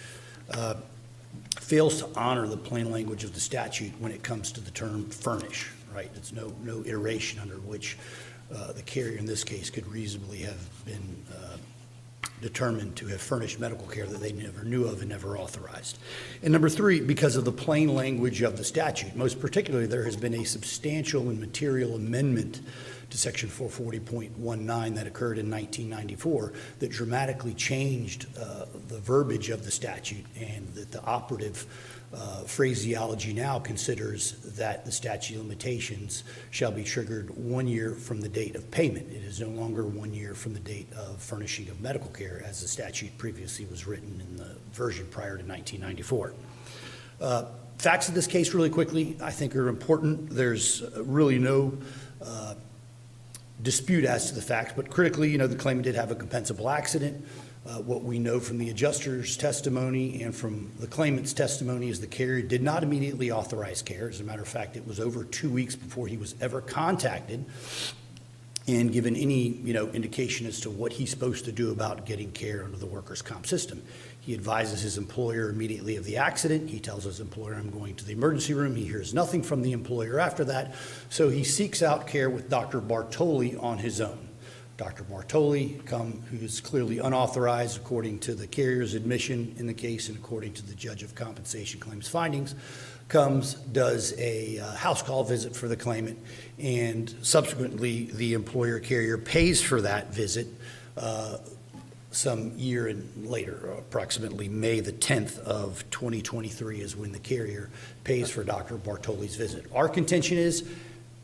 fails to honor the plain language of the statute when it comes to the term furnish, right? It's no iteration under which the carrier in this case could reasonably have been determined to have furnished medical care that they never knew of and never authorized. And number three, because of the plain language of the statute. Most particularly, there has been a substantial and material amendment to Section 440.19 that occurred in 1994 that dramatically changed the verbiage of the statute, and that the operative phraseology now considers that the statute of limitations shall be triggered 1 year from the date of payment. It is no longer 1 year from the date of furnishing of medical care as the statute previously was written in the version prior to 1994. Facts of this case really quickly, I think, are important. There's really no dispute as to the facts, but critically, the claimant did have a compensable accident. What we know from the adjuster's testimony and from the claimant's testimony is the carrier did not immediately authorize care. As a matter of fact, it was over 2 weeks before he was ever contacted and given any, indication as to what he's supposed to do about getting care under the workers' comp system. He advises his employer immediately of the accident. He tells his employer, I'm going to the emergency room. He hears nothing from the employer after that, so he seeks out care with Dr. Bartoli on his own. Dr. Bartoli, who is clearly unauthorized according to the carrier's admission in the case and according to the judge of compensation claims findings, comes, does a house call visit for the claimant, and subsequently, the employer carrier pays for that visit some year and later, approximately May the 10th of 2023 is when the carrier pays for Dr. Bartoli's visit. Our contention is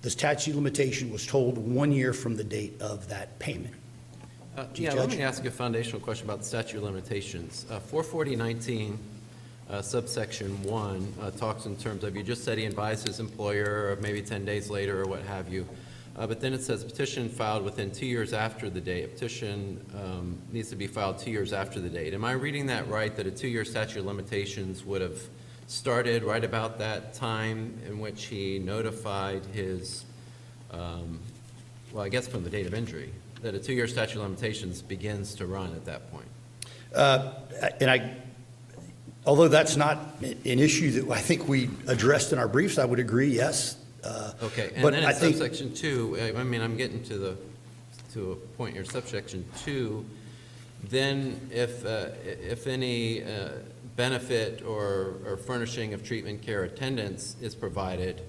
the statute of limitation was told 1 year from the date of that payment. Yeah, Judge? let me ask you a foundational question about the statute of limitations. 44019, subsection 1, talks in terms of, you just said he advised his employer, or maybe 10 days later, or what have you. But then it says petition filed within 2 years after the date. A petition needs to be filed 2 years after the date. Am I reading that right, that a 2-year statute of limitations would have started right about that time in which he notified his, well, I guess from the date of injury, that a 2-year statute of limitations begins to run at that point? Although that's not an issue that I think we addressed in our briefs, I would agree, yes. Okay, and But then I in think- subsection 2, I mean, I'm getting to a point here, subsection 2, then if any benefit or furnishing of treatment care attendance is provided,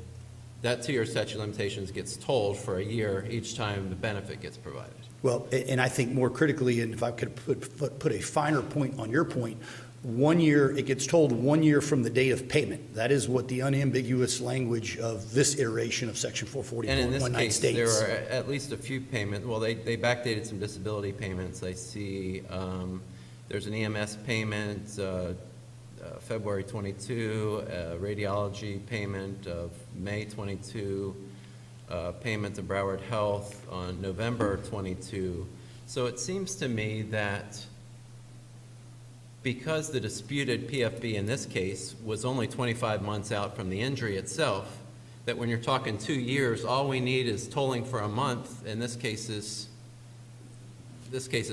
that 2-year statute of limitations gets tolled for a year each time the benefit gets provided. Well, and I think more critically, and if I could put a finer point on your point, 1 year, it gets told 1 year from the date of payment. That is what the unambiguous language of this iteration of section 440.19 And in this case, there states. are at least a few payments. Well, they backdated some disability payments. I see there's an EMS payment, February 22, radiology payment of May 22, payment to Broward Health on November 22. So it seems to me that because the disputed PFB in this case was only 25 months out from the injury itself, that when you're talking 2 years, all we need is tolling for a month, and this case is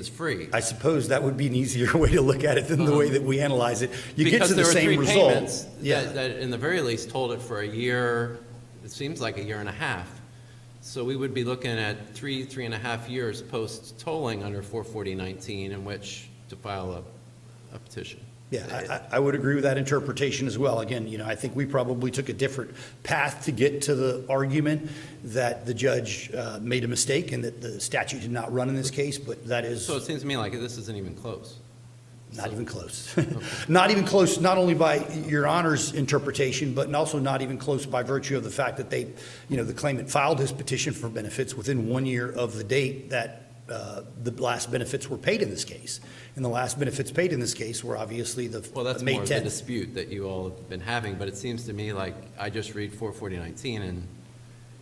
free. I suppose that would be an easier way to look at it than the way that we analyze it. You get Because to the there were same 3 result. payments Yeah. that in the very least told it for a year, it seems like a year and a half. So we would be looking at 3.5 years post-tolling under 440.19 in which to file a petition. Yeah, I would agree with that interpretation as well. Again, I think we probably took a different path to get to the argument that the judge made a mistake and that the statute did not run in this case, but that is So it seems to me like this isn't even close. not even close. Not even close, not only by Your Honor's interpretation, but also not even close by virtue of the fact that the claimant filed his petition for benefits within 1 year of the date that the last benefits were paid in this case. And the last benefits paid in this case were obviously the Well, that's May more of the 10th. dispute that you all have been having, but it seems to me like I just read 440.19 and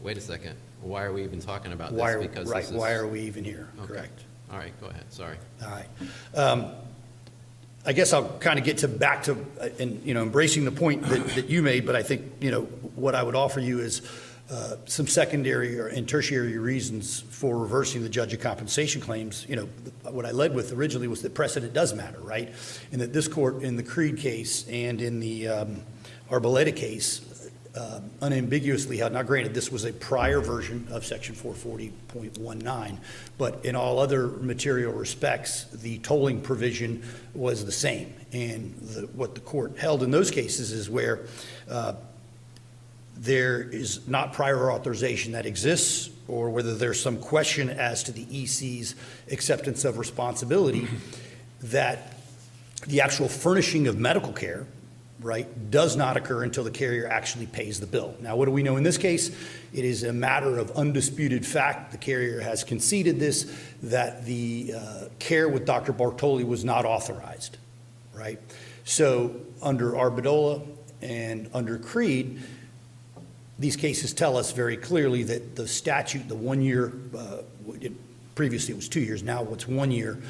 wait a second, why are we even talking about this? Because Right, this is- why are we even here? Okay. Correct. All right, go ahead, sorry. All right. I guess I'll kind of get back to embracing the point that you made, but I think, what I would offer you is some secondary and tertiary reasons for reversing the judge of compensation claims. What I led with originally was that precedent does matter, right? And that this court in the Creed case and in the Arboleda case unambiguously held, now granted, this was a prior version of section 440.19, but in all other material respects, the tolling provision was the same. And what the court held in those cases is where there is not prior authorization that exists, or whether there's some question as to the EC's acceptance of responsibility, that the actual furnishing of medical care, right, does not occur until the carrier actually pays the bill. Now, what do we know in this case? It is a matter of undisputed fact. The carrier has conceded this, that the care with Dr. Bartoli was not authorized, right? So under Arboleda and under Creed, these cases tell us very clearly that the statute, the 1 year, previously it was 2 years, now it's 1 year,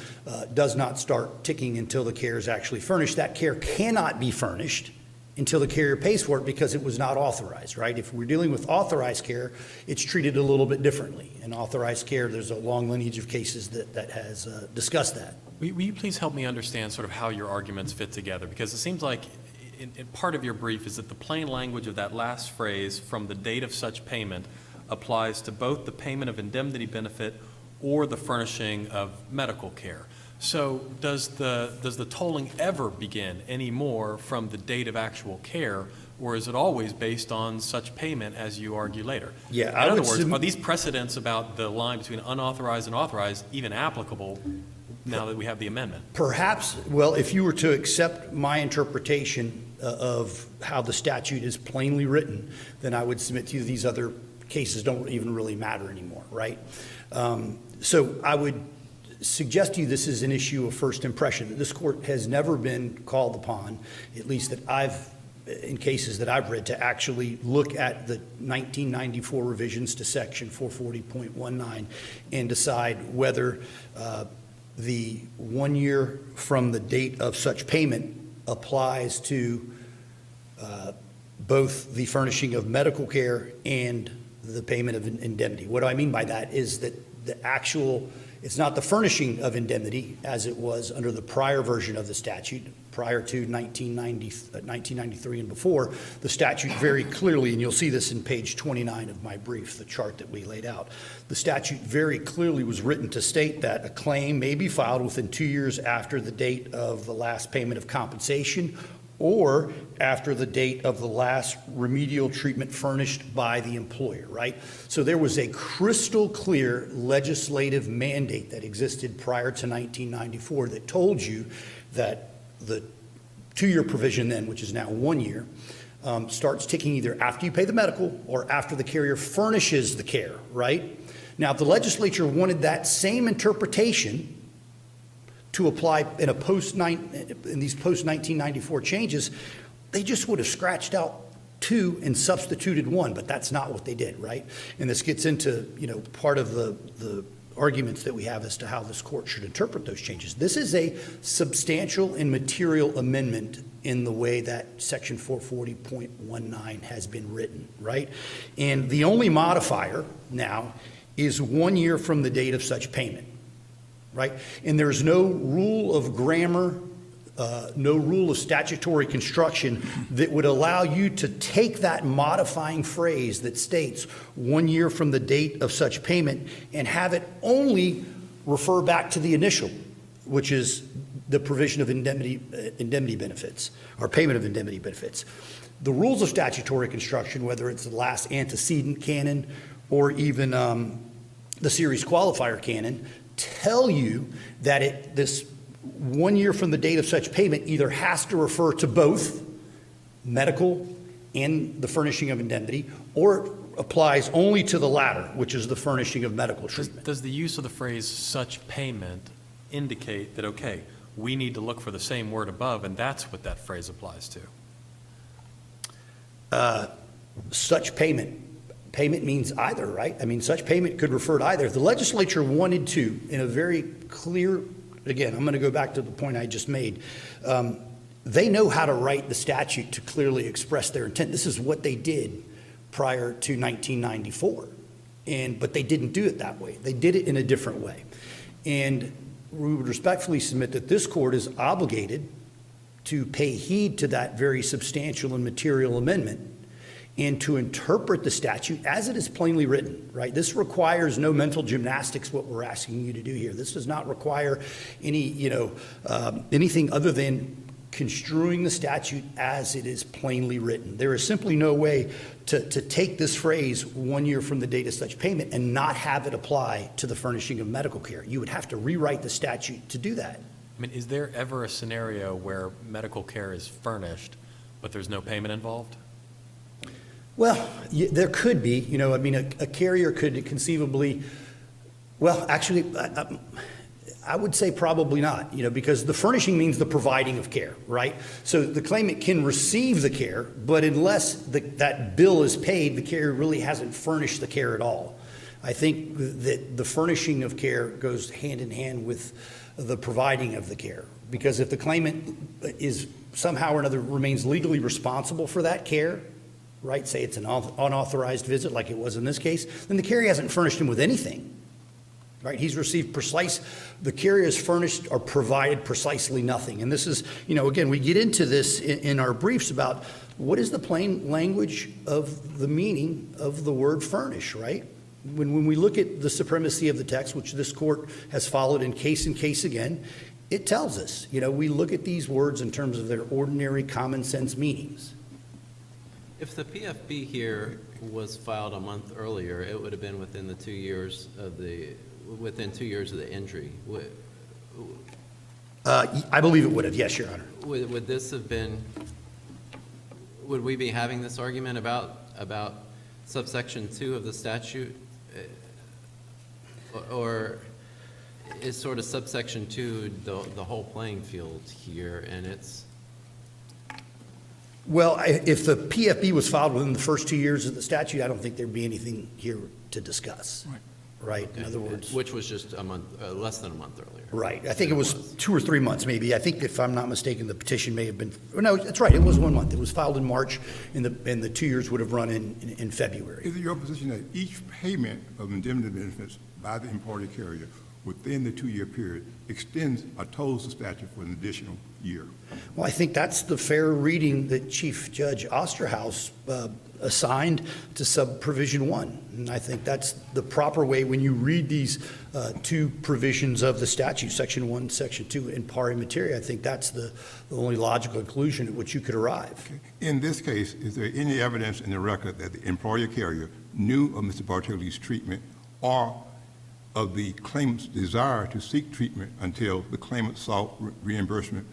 does not start ticking until the care is actually furnished. That care cannot be furnished until the carrier pays for it because it was not authorized, right? If we're dealing with authorized care, it's treated a little bit differently. In authorized care, there's a long lineage of cases that has discussed that. Will you please help me understand sort of how your arguments fit together? Because it seems like part of your brief is that the plain language of that last phrase, from the date of such payment, applies to both the payment of indemnity benefit or the furnishing of medical care. So does the tolling ever begin anymore from the date of actual care, or is it always based on such payment as you argue later? Yeah, I In other would words, sub- are these precedents about the line between unauthorized and authorized even applicable now that we have the amendment? Perhaps, well, if you were to accept my interpretation of how the statute is plainly written, then I would submit to you these other cases don't even really matter anymore, right? So I would suggest to you this is an issue of first impression, that this court has never been called upon, at least that in cases that I've read, to actually look at the 1994 revisions to section 440.19 and decide whether the 1 year from the date of such payment applies to both the furnishing of medical care and the payment of indemnity. What do I mean by that is that it's not the furnishing of indemnity as it was under the prior version of the statute, prior to 1993 and before. The statute very clearly, and you'll see this in page 29 of my brief, the chart that we laid out, the statute very clearly was written to state that a claim may be filed within 2 years after the date of the last payment of compensation or after the date of the last remedial treatment furnished by the employer, right? So there was a crystal clear legislative mandate that existed prior to 1994 that told you that the 2-year provision then, which is now 1 year, starts ticking either after you pay the medical or after the carrier furnishes the care, right? Now, if the legislature wanted that same interpretation to apply in these post-1994 changes, they just would have scratched out 2 and substituted 1, but that's not what they did, right? And this gets into, part of the arguments that we have as to how this court should interpret those changes. This is a substantial and material amendment in the way that section 440.19 has been written, right? And the only modifier now is 1 year from the date of such payment, right? And there's no rule of grammar, no rule of statutory construction that would allow you to take that modifying phrase that states 1 year from the date of such payment and have it only refer back to the initial, which is the provision of indemnity benefits or payment of indemnity benefits. The rules of statutory construction, whether it's the last antecedent canon or even the series qualifier canon, tell you that this 1 year from the date of such payment either has to refer to both medical and the furnishing of indemnity, or applies only to the latter, which is the furnishing of medical treatment. Does the use of the phrase "such payment" indicate that, okay, we need to look for the same word above, and that's what that phrase applies to? Such payment means either, right? I mean, such payment could refer to either. If the legislature wanted to, in a very clear, again, I'm going to go back to the point I just made, they know how to write the statute to clearly express their intent. This is what they did prior to 1994, but they didn't do it that way. They did it in a different way. And we would respectfully submit that this court is obligated to pay heed to that very substantial and material amendment and to interpret the statute as it is plainly written, right? This requires no mental gymnastics, what we're asking you to do here. This does not require any, anything other than construing the statute as it is plainly written. There is simply no way to take this phrase 1 year from the date of such payment and not have it apply to the furnishing of medical care. You would have to rewrite the statute to do that. I mean, is there ever a scenario where medical care is furnished, but there's no payment involved? Well, there could be, a carrier could conceivably, well, actually, I would say probably not, because the furnishing means the providing of care, right? So the claimant can receive the care, but unless that bill is paid, the carrier really hasn't furnished the care at all. I think that the furnishing of care goes hand in hand with the providing of the care, because if the claimant is somehow or another remains legally responsible for that care, right, say it's an unauthorized visit like it was in this case, then the carrier hasn't furnished him with anything, right? He's received the carrier has furnished or provided precisely nothing. And this is, again, we get into this in our briefs about what is the plain language of the meaning of the word furnish, right? When we look at the supremacy of the text, which this court has followed in case again, it tells us, we look at these words in terms of their ordinary common sense meanings. If the PFB here was filed a month earlier, it would have been within the 2 years of within 2 years of the injury. I believe it would have, yes, Your Honor. Would this have been, would we be having this argument about subsection 2 of the statute? Or is sort of subsection 2 the whole playing field here, and it's? Well, if the PFB was filed within the first 2 years of the statute, I don't think there'd be anything here to discuss. Right? In other words. Which was just a month, less than a month earlier. Right. I think it was 2 or 3 months, maybe. I think, if I'm not mistaken, the petition may have been, no, that's right, it was 1 month. It was filed in March, and the 2 years would have run in February. Is it your position that each payment of indemnity benefits by the imported carrier within the 2-year period extends or tolls the statute for an additional year? Well, I think that's the fair reading that Chief Judge Osterhaus assigned to sub-provision 1. And I think that's the proper way when you read these 2 provisions of the statute, section 1, section 2, in pari materia. I think that's the only logical conclusion at which you could arrive. In this case, is there any evidence in the record that the employer carrier knew of Mr. Bartelli's treatment or of the claimant's desire to seek treatment until the claimant sought reimbursement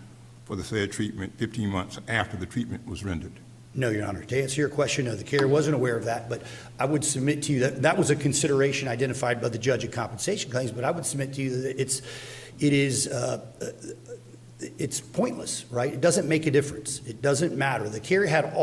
for the said treatment 15 months after the treatment was rendered? No, Your Honor. To answer your question, no, the carrier wasn't aware of that, but I would submit to you that that was a consideration identified by the judge of compensation claims, but I would submit to you that it's pointless, right? It doesn't make a difference. It doesn't matter. The carrier had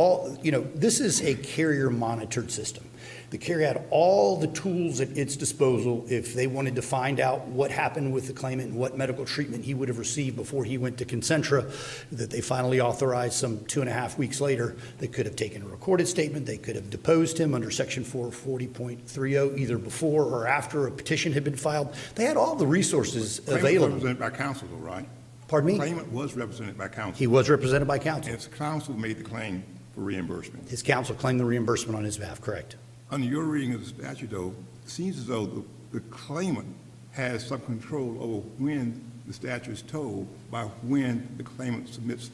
this is a carrier monitored system. The carrier had all the tools at its disposal if they wanted to find out what happened with the claimant and what medical treatment he would have received before he went to Concentra, that they finally authorized some 2.5 weeks later. They could have taken a recorded statement. They could have deposed him under section 440.30, either before or after a petition had been filed. They had all the resources Claimant available. was represented by counsel, though, right? Pardon me? Claimant was represented by counsel. He was represented by counsel. His counsel made the claim for reimbursement. His counsel claimed the reimbursement on his behalf, correct? Under your reading of the statute, though, it seems as though the claimant has some control over when the statute is told by when the claimant submits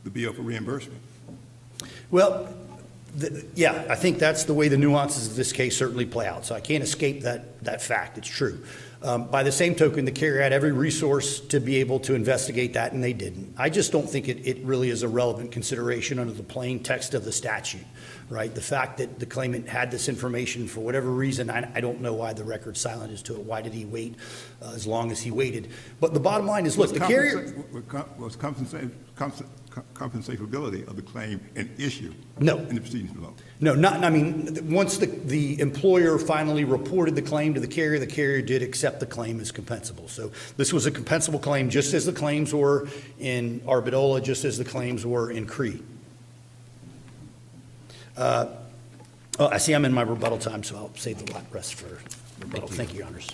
the bill for reimbursement. Well, yeah, I think that's the way the nuances of this case certainly play out. So I can't escape that fact. It's true. By the same token, the carrier had every resource to be able to investigate that, and they didn't. I just don't think it really is a relevant consideration under the plain text of the statute, right? The fact that the claimant had this information for whatever reason, I don't know why the record's silent as to it. Why did he wait as long as he waited? But the bottom line is, look, the carrier... Was compensability of the claim an issue? No. In the proceedings below? No, once the employer finally reported the claim to the carrier did accept the claim as compensable. So this was a compensable claim, just as the claims were in Arbitola, just as the claims were in Cree. I see I'm in my rebuttal time, so I'll save the rest for rebuttal. Thank you, Your Honors.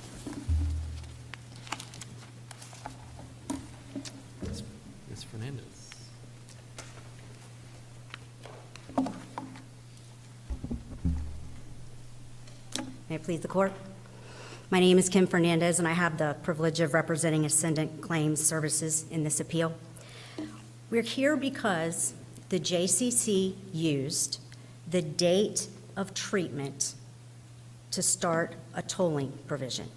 Ms. Fernandez. May it please the court? My name is Kim Fernandez, and I have the privilege of representing Ascendant Claims Services in this appeal. We're here because the JCC used the date of treatment to start a tolling provision.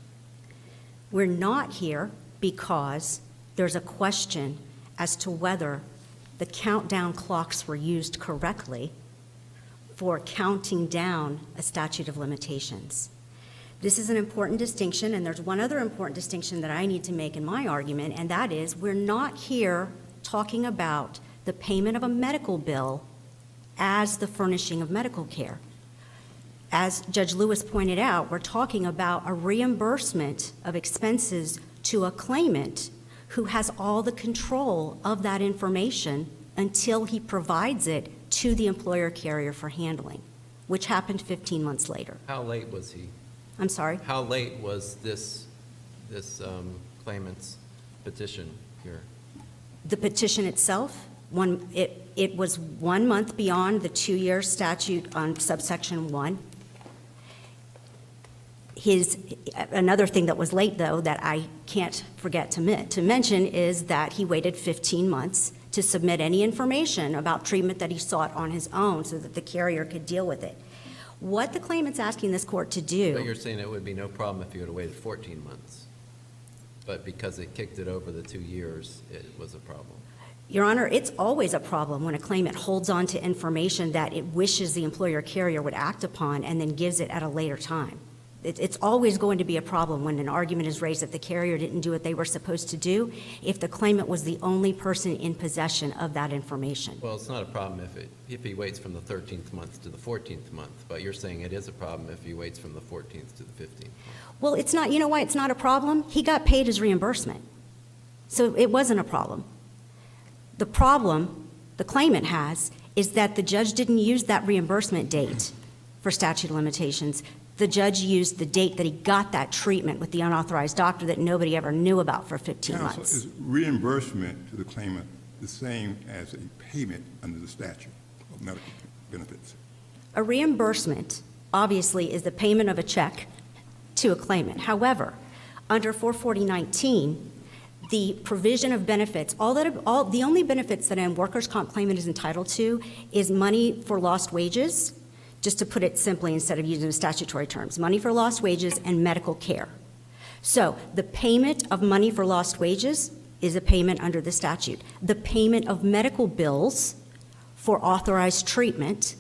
We're not here because there's a question as to whether the countdown clocks were used correctly for counting down a statute of limitations. This is an important distinction, and there's one other important distinction that I need to make in my argument, and that is we're not here talking about the payment of a medical bill as the furnishing of medical care. As Judge Lewis pointed out, we're talking about a reimbursement of expenses to a claimant who has all the control of that information until he provides it to the employer carrier for handling, which happened 15 months later. How late was he? I'm sorry? How late was this claimant's petition here? The petition itself, it was 1 month beyond the 2-year statute on subsection 1. Another thing that was late, though, that I can't forget to mention is that he waited 15 months to submit any information about treatment that he sought on his own so that the carrier could deal with it. What the claimant's asking this court to do. But you're saying it would be no problem if you would have waited 14 months. But because it kicked it over the 2 years, it was a problem. Your Honor, it's always a problem when a claimant holds on to information that it wishes the employer carrier would act upon and then gives it at a later time. It's always going to be a problem when an argument is raised that the carrier didn't do what they were supposed to do if the claimant was the only person in possession of that information. Well, it's not a problem if he waits from the 13th month to the 14th month, but you're saying it is a problem if he waits from the 14th to the 15th. Well, it's not, you know why it's not a problem? He got paid his reimbursement. So it wasn't a problem. The problem the claimant has is that the judge didn't use that reimbursement date for statute of limitations. The judge used the date that he got that treatment with the unauthorized doctor that nobody ever knew about for 15 Counsel, months. is reimbursement to the claimant the same as a payment under the statute of medical benefits? A reimbursement, obviously, is the payment of a check to a claimant. However, under 44019, the provision of benefits, the only benefits that a workers' comp claimant is entitled to is money for lost wages, just to put it simply instead of using the statutory terms, money for lost wages and medical care. So the payment of money for lost wages is a payment under the statute. The payment of medical bills for authorized treatment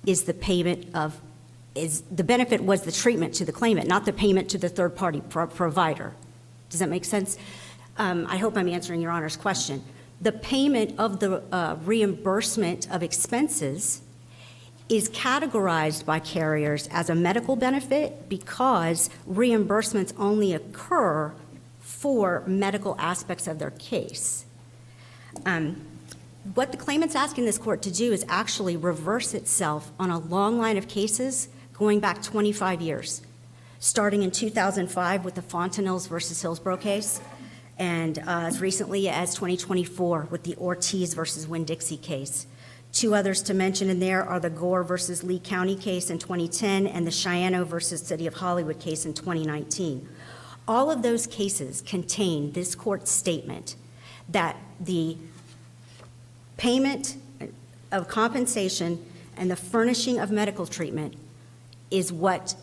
is the payment of, the benefit was the treatment to the claimant, not the payment to the third-party provider. Does that make sense? I hope I'm answering Your Honor's question. The payment of the reimbursement of expenses is categorized by carriers as a medical benefit because reimbursements only occur for medical aspects of their case. What the claimant's asking this court to do is actually reverse itself on a long line of cases going back 25 years, starting in 2005 with the Fontanills versus Hillsborough case, and as recently as 2024 with the Ortiz versus Winn-Dixie case. Two others to mention in there are the Gore versus Lee County case in 2010 and the Cheyenne versus City of Hollywood case in 2019. All of those cases contain this court's statement that the payment of compensation and the furnishing of medical treatment is what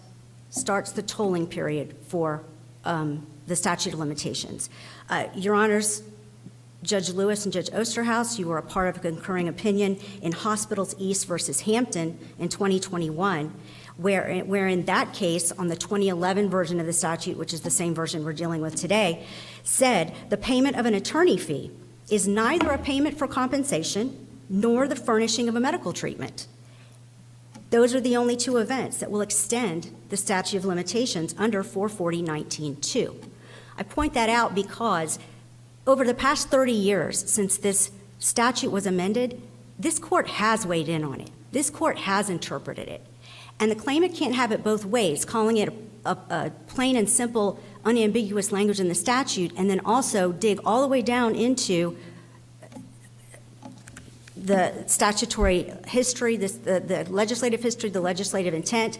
starts the tolling period for the statute of limitations. Your Honors, Judge Lewis and Judge Osterhaus, you were a part of a concurring opinion in Hospitals East versus Hampton in 2021, where in that case, on the 2011 version of the statute, which is the same version we're dealing with today, said the payment of an attorney fee is neither a payment for compensation nor the furnishing of a medical treatment. Those are the only two events that will extend the statute of limitations under 440.19.2. I point that out because over the past 30 years since this statute was amended, this court has weighed in on it. This court has interpreted it. And the claimant can't have it both ways, calling it a plain and simple, unambiguous language in the statute, and then also dig all the way down into the statutory history, the legislative history, the legislative intent.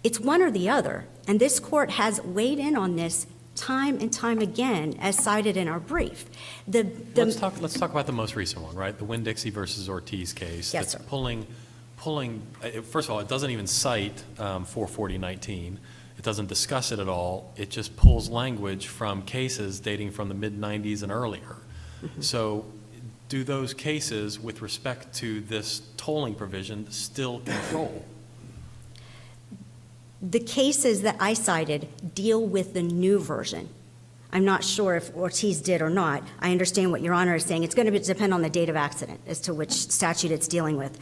It's one or the other. And this court has weighed in on this time and time again, as cited in our brief. Let's talk about the most recent one, right? The Winn-Dixie versus Ortiz case. Yes, that's sir. pulling, first of all, it doesn't even cite 440.19. It doesn't discuss it at all. It just pulls language from cases dating from the mid-90s and earlier. Mm-hmm. So do those cases, with respect to this tolling provision, still control? The cases that I cited deal with the new version. I'm not sure if Ortiz did or not. I understand what Your Honor is saying. It's going to depend on the date of accident as to which statute it's dealing with.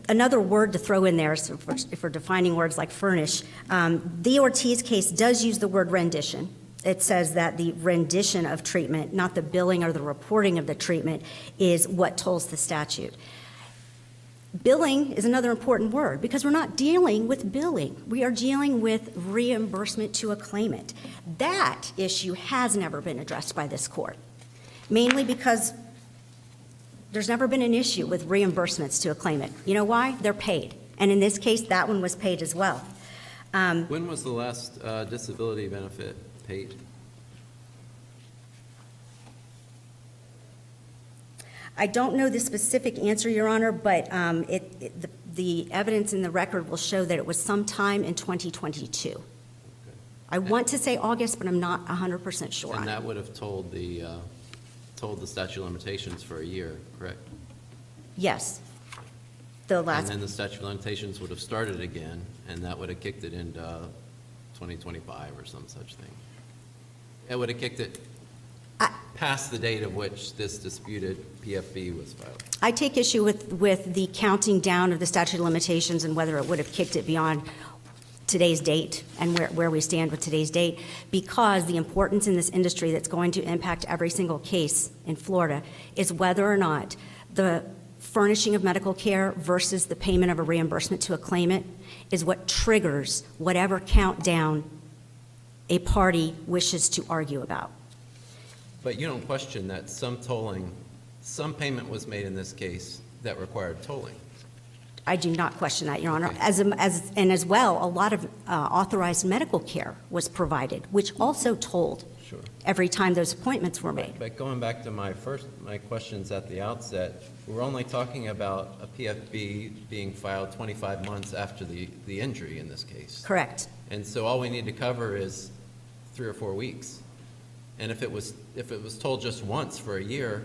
Another word to throw in there, so if we're defining words like furnish, the Ortiz case does use the word rendition. It says that the rendition of treatment, not the billing or the reporting of the treatment, is what tolls the statute. Billing is another important word because we're not dealing with billing. We are dealing with reimbursement to a claimant. That issue has never been addressed by this court, mainly because there's never been an issue with reimbursements to a claimant. You know why? They're paid. And in this case, that one was paid as well. When was the last disability benefit paid? I don't know the specific answer, Your Honor, but the evidence in the record will show that it was sometime in 2022. I want to say August, but I'm not 100% sure on And it. that would have told the statute of limitations for a year, correct? Yes. The And last, then the statute of limitations would have started again, and that would have kicked it into 2025 or some such thing. It would have kicked it past the date of which this disputed PFB was filed. I take issue with the counting down of the statute of limitations and whether it would have kicked it beyond today's date and where we stand with today's date, because the importance in this industry that's going to impact every single case in Florida is whether or not the furnishing of medical care versus the payment of a reimbursement to a claimant is what triggers whatever countdown a party wishes to argue about. But you don't question that some payment was made in this case that required tolling. I do not question that, Your Honor. Okay. As well, a lot of authorized medical care was provided, which also told Sure. every time those appointments were made. But going back to my questions at the outset, we're only talking about a PFB being filed 25 months after the injury in this case. Correct. And so all we need to cover is 3 or 4 weeks. And if it was told just once for a year,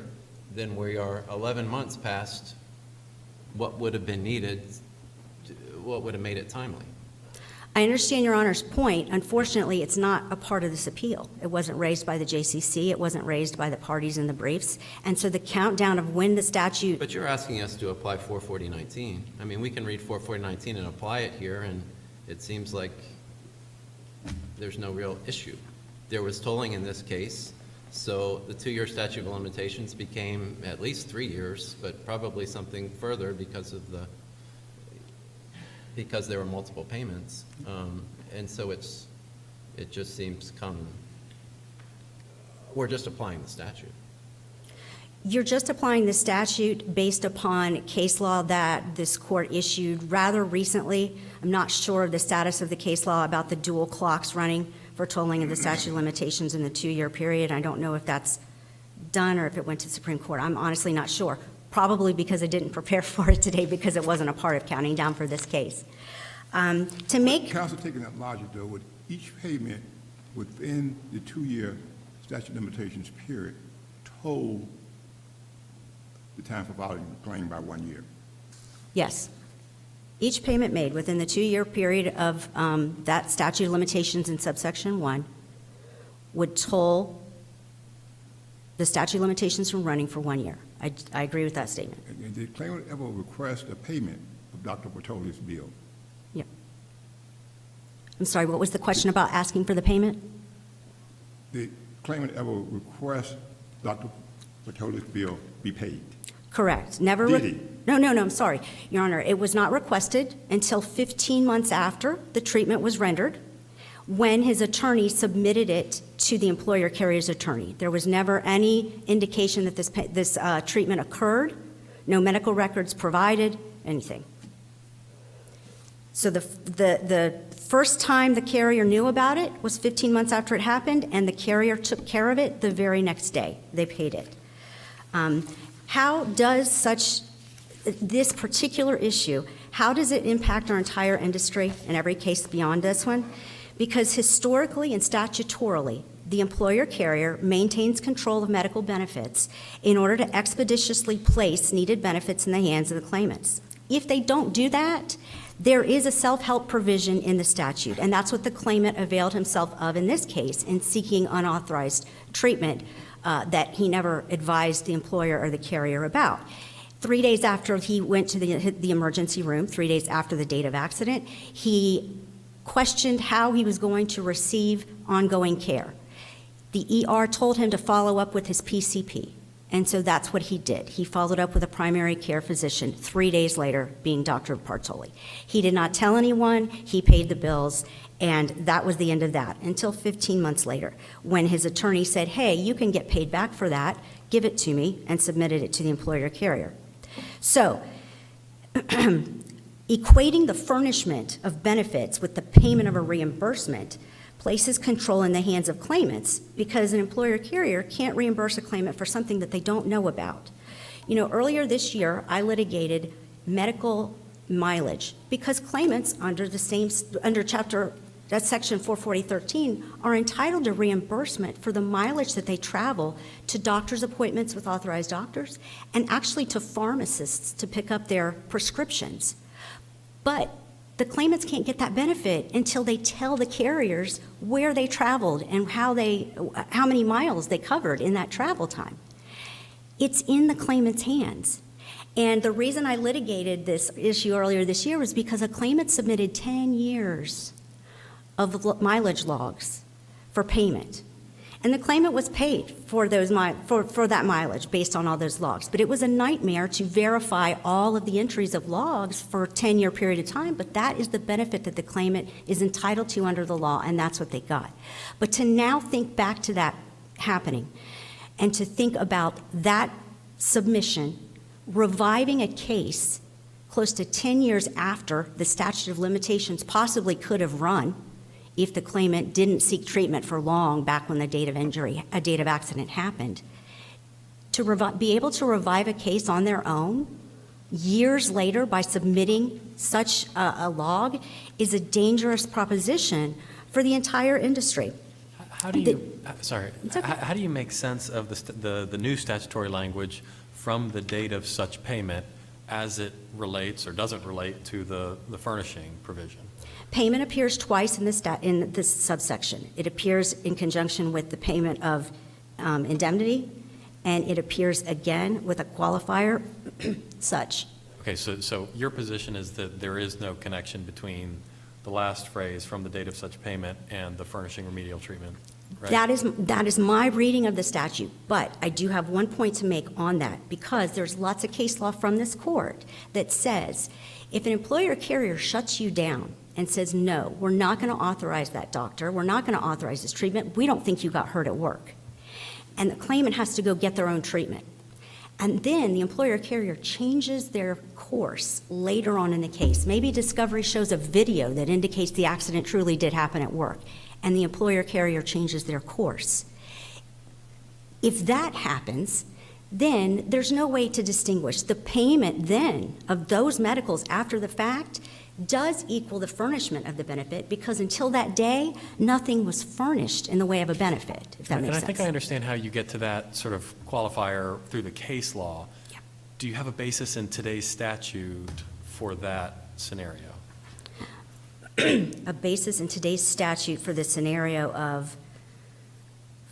then we are 11 months past what would have been needed, what would have made it timely. I understand Your Honor's point. Unfortunately, it's not a part of this appeal. It wasn't raised by the JCC. It wasn't raised by the parties in the briefs. And so the countdown of when the statute, But you're asking us to apply 44019. I mean, we can read 44019 and apply it here, and it seems like there's no real issue. There was tolling in this case, so the 2-year statute of limitations became at least 3 years, but probably something further because there were multiple payments. And so it just seems common. We're just applying the statute. you're just applying the statute based upon case law that this court issued rather recently. I'm not sure of the status of the case law about the dual clocks running for tolling of the statute of limitations in the 2-year period. I don't know if that's done or if it went to the Supreme Court. I'm honestly not sure. Probably because I didn't prepare for it today because it wasn't a part of counting down for this case. To make Counsel, taking that logic, though, would each payment within the 2-year statute of limitations period toll the time for filing the claim by 1 year? Yes. Each payment made within the 2-year period of that statute of limitations in subsection 1 would toll the statute of limitations from running for 1 year. I agree with that statement. And did the claimant ever request a payment of Dr. Bertoli's bill? Yep. I'm sorry, what was the question about asking for the payment? Did the claimant ever request Dr. Bertoli's bill be paid? Correct. Never. Did he? No, I'm sorry, Your Honor. It was not requested until 15 months after the treatment was rendered, when his attorney submitted it to the employer carrier's attorney. There was never any indication that this treatment occurred, no medical records provided, anything. So the first time the carrier knew about it was 15 months after it happened, and the carrier took care of it the very next day. They paid it. How does this particular issue, how does it impact our entire industry and every case beyond this one? Because historically and statutorily, the employer carrier maintains control of medical benefits in order to expeditiously place needed benefits in the hands of the claimants. If they don't do that, there is a self-help provision in the statute, and that's what the claimant availed himself of in this case in seeking unauthorized treatment that he never advised the employer or the carrier about. 3 days after he went to the emergency room, 3 days after the date of accident, he questioned how he was going to receive ongoing care. The ER told him to follow up with his PCP, and so that's what he did. He followed up with a primary care physician 3 days later, being Dr. Bartoli. He did not tell anyone, he paid the bills, and that was the end of that, until 15 months later, when his attorney said, hey, you can get paid back for that, give it to me, and submitted it to the employer carrier. So, equating the furnishment of benefits with the payment of a reimbursement places control in the hands of claimants, because an employer carrier can't reimburse a claimant for something that they don't know about. You know, earlier this year, I litigated medical mileage because claimants under that's section 440.13 are entitled to reimbursement for the mileage that they travel to doctor's appointments with authorized doctors and actually to pharmacists to pick up their prescriptions. But the claimants can't get that benefit until they tell the carriers where they traveled and how many miles they covered in that travel time. It's in the claimant's hands. And the reason I litigated this issue earlier this year was because a claimant submitted 10 years of mileage logs for payment. And the claimant was paid for those for that mileage based on all those logs. But it was a nightmare to verify all of the entries of logs for a 10-year period of time, but that is the benefit that the claimant is entitled to under the law, and that's what they got. But to now think back to that happening and to think about that submission reviving a case close to 10 years after the statute of limitations possibly could have run if the claimant didn't seek treatment for long back when the date of injury, a date of accident happened, to be able to revive a case on their own years later by submitting such a log is a dangerous proposition for the entire industry. How do you, sorry, It's okay. how do you make sense of the new statutory language from the date of such payment as it relates or doesn't relate to the furnishing provision? Payment appears twice in this subsection. It appears in conjunction with the payment of indemnity, and it appears again with a qualifier such. Okay, so your position is that there is no connection between the last phrase from the date of such payment and the furnishing remedial treatment, right? That is my reading of the statute, but I do have one point to make on that because there's lots of case law from this court that says if an employer or carrier shuts you down and says, no, we're not going to authorize that doctor, we're not going to authorize this treatment, we don't think you got hurt at work, and the claimant has to go get their own treatment. And then the employer carrier changes their course later on in the case. Maybe discovery shows a video that indicates the accident truly did happen at work, and the employer carrier changes their course. If that happens, then there's no way to distinguish. The payment then of those medicals after the fact does equal the furnishment of the benefit because until that day, nothing was furnished in the way of a benefit, if that makes sense. And I think I understand how you get to that sort of qualifier through the case law. Yeah. Do you have a basis in today's statute for that scenario? A basis in today's statute for the scenario of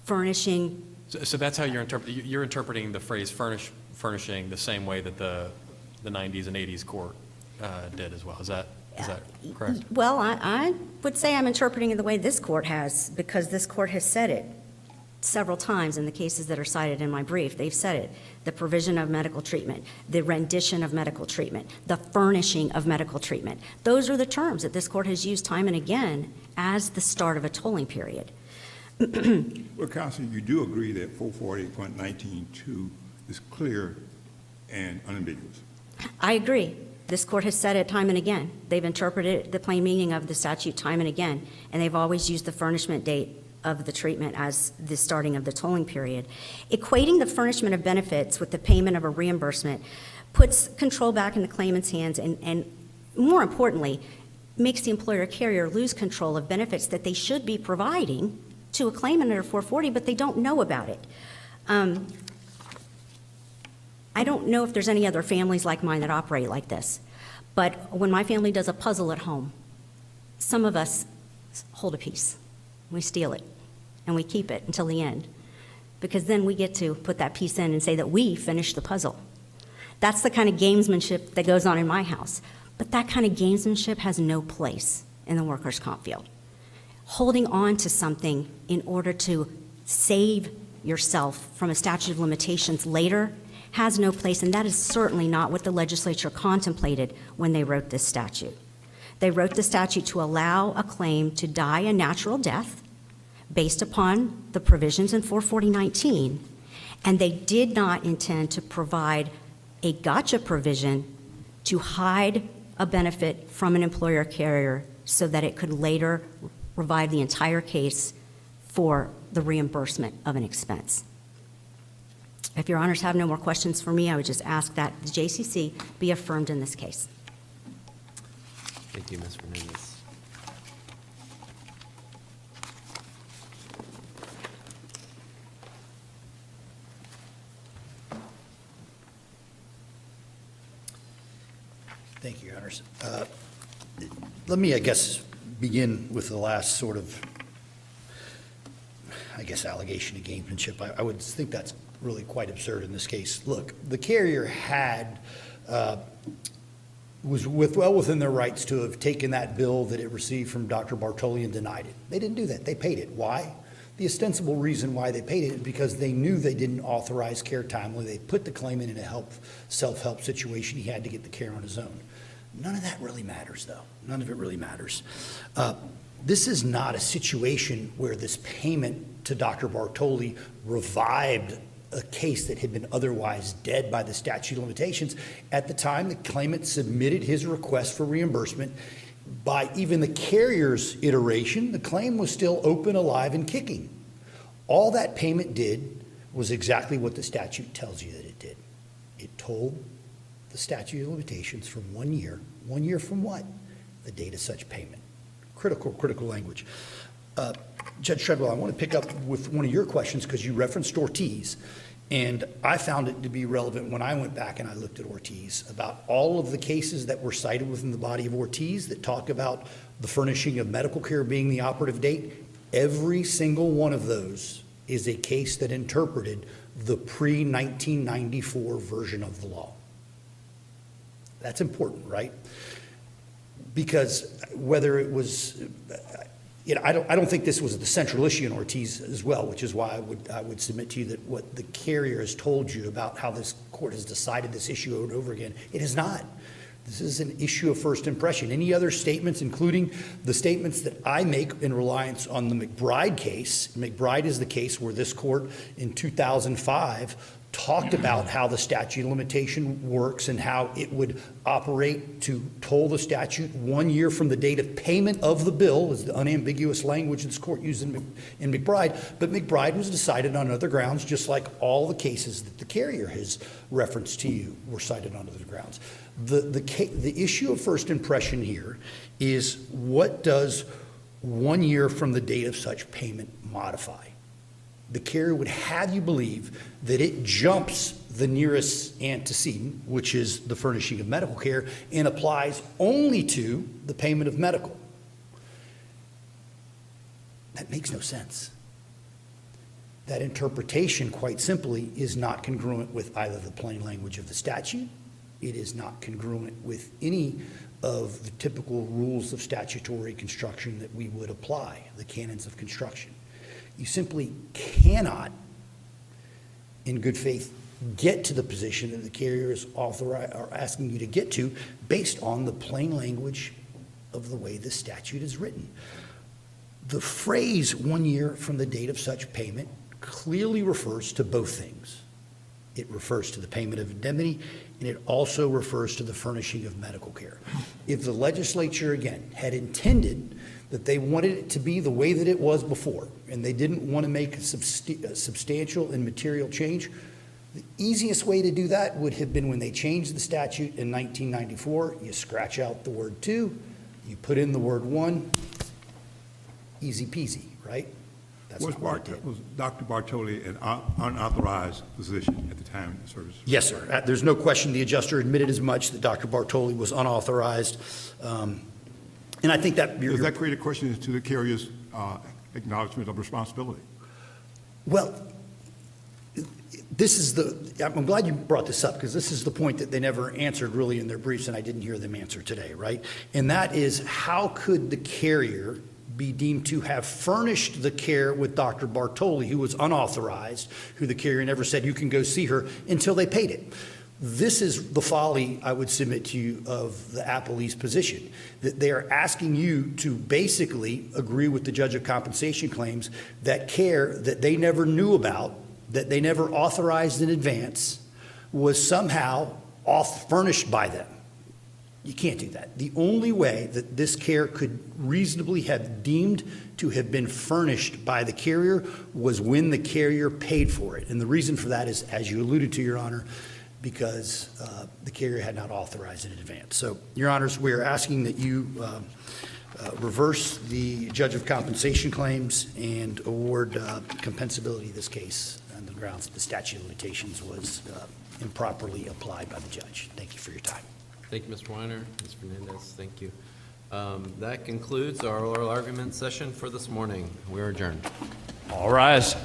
furnishing. So that's how you're interpreting the phrase furnishing the same way that the 90s and 80s court did as well. Is that correct? Well, I would say I'm interpreting it the way this court has, because this court has said it several times in the cases that are cited in my brief. They've said it. The provision of medical treatment, the rendition of medical treatment, the furnishing of medical treatment. Those are the terms that this court has used time and again as the start of a tolling period. Well, Counsel, you do agree that 448.19.2 is clear and unambiguous? I agree. This court has said it time and again. They've interpreted the plain meaning of the statute time and again, and they've always used the furnishment date of the treatment as the starting of the tolling period. Equating the furnishment of benefits with the payment of a reimbursement puts control back in the claimant's hands and more importantly, makes the employer carrier lose control of benefits that they should be providing to a claimant under 440, but they don't know about it. I don't know if there's any other families like mine that operate like this, but when my family does a puzzle at home, some of us hold a piece. We steal it, and we keep it until the end, because then we get to put that piece in and say that we finished the puzzle. That's the kind of gamesmanship that goes on in my house, but that kind of gamesmanship has no place in the workers' comp field. Holding on to something in order to save yourself from a statute of limitations later has no place, and that is certainly not what the legislature contemplated when they wrote this statute. They wrote the statute to allow a claim to die a natural death based upon the provisions in 440.19, and they did not intend to provide a gotcha provision to hide a benefit from an employer carrier so that it could later revive the entire case for the reimbursement of an expense. If your honors have no more questions for me, I would just ask that the JCC be affirmed in this case. Thank you, Ms. Fernandez. Thank you, Your Honors. Let me, I guess, begin with the last sort of, I guess, allegation of gamesmanship. I would think that's really quite absurd in this case. Look, the carrier was well within their rights to have taken that bill that it received from Dr. Bartoli and denied it. They didn't do that. They paid it. Why? The ostensible reason why they paid it is because they knew they didn't authorize care timely. They put the claimant in a self-help situation. He had to get the care on his own. None of that really matters, though. None of it really matters. This is not a situation where this payment to Dr. Bartoli revived a case that had been otherwise dead by the statute of limitations. At the time, the claimant submitted his request for reimbursement. By even the carrier's iteration, the claim was still open, alive, and kicking. All that payment did was exactly what the statute tells you that it did. It told the statute of limitations from 1 year. 1 year from what? The date of such payment. Critical language. Judge Treadwell, I want to pick up with one of your questions because you referenced Ortiz. And I found it to be relevant when I went back and I looked at Ortiz about all of the cases that were cited within the body of Ortiz that talk about the furnishing of medical care being the operative date. Every single one of those is a case that interpreted the pre-1994 version of the law. That's important, right? Because whether it was, I don't think this was the central issue in Ortiz as well, which is why I would submit to you that what the carrier has told you about how this court has decided this issue over and over again, it is not. This is an issue of first impression. Any other statements, including the statements that I make in reliance on the McBride case, McBride is the case where this court in 2005 talked about how the statute of limitation works and how it would operate to toll the statute 1 year from the date of payment of the bill, is the unambiguous language this court used in McBride. But McBride was decided on other grounds, just like all the cases that the carrier has referenced to you were cited on other grounds. The issue of first impression here is, what does 1 year from the date of such payment modify? The carrier would have you believe that it jumps the nearest antecedent, which is the furnishing of medical care, and applies only to the payment of medical. That makes no sense. That interpretation, quite simply, is not congruent with either the plain language of the statute. It is not congruent with any of the typical rules of statutory construction that we would apply, the canons of construction. You simply cannot, in good faith, get to the position that the carrier is asking you to get to based on the plain language of the way the statute is written. The phrase 1 year from the date of such payment clearly refers to both things. It refers to the payment of indemnity, and it also refers to the furnishing of medical care. If the legislature, again, had intended that they wanted it to be the way that it was before, and they didn't want to make a substantial and material change, the easiest way to do that would have been when they changed the statute in 1994. You scratch out the word 2, you put in the word 1, easy peasy, right? That's not what it did. Was Dr. Bartoli an unauthorized physician at the time of the service? Yes, sir. There's no question the adjuster admitted as much that Dr. Bartoli was unauthorized. And I think that... Does that create a question as to the carrier's acknowledgement of responsibility? Well, this is I'm glad you brought this up, because this is the point that they never answered really in their briefs, and I didn't hear them answer today, right? And that is, how could the carrier be deemed to have furnished the care with Dr. Bartoli, who was unauthorized, who the carrier never said you can go see her, until they paid it? This is the folly, I would submit to you, of the appellee's position, that they are asking you to basically agree with the judge of compensation claims that care that they never knew about, that they never authorized in advance, was somehow furnished by them. You can't do that. The only way that this care could reasonably have deemed to have been furnished by the carrier was when the carrier paid for it. And the reason for that is, as you alluded to, Your Honor, because the carrier had not authorized it in advance. So, Your Honors, we are asking that you reverse the judge of compensation claims and award compensability of this case on the grounds that the statute of limitations was improperly applied by the judge. Thank you for your time. Thank you, Mr. Weiner. Ms. Fernandez, thank you. That concludes our oral argument session for this morning. We are adjourned. All rise.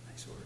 Nice work.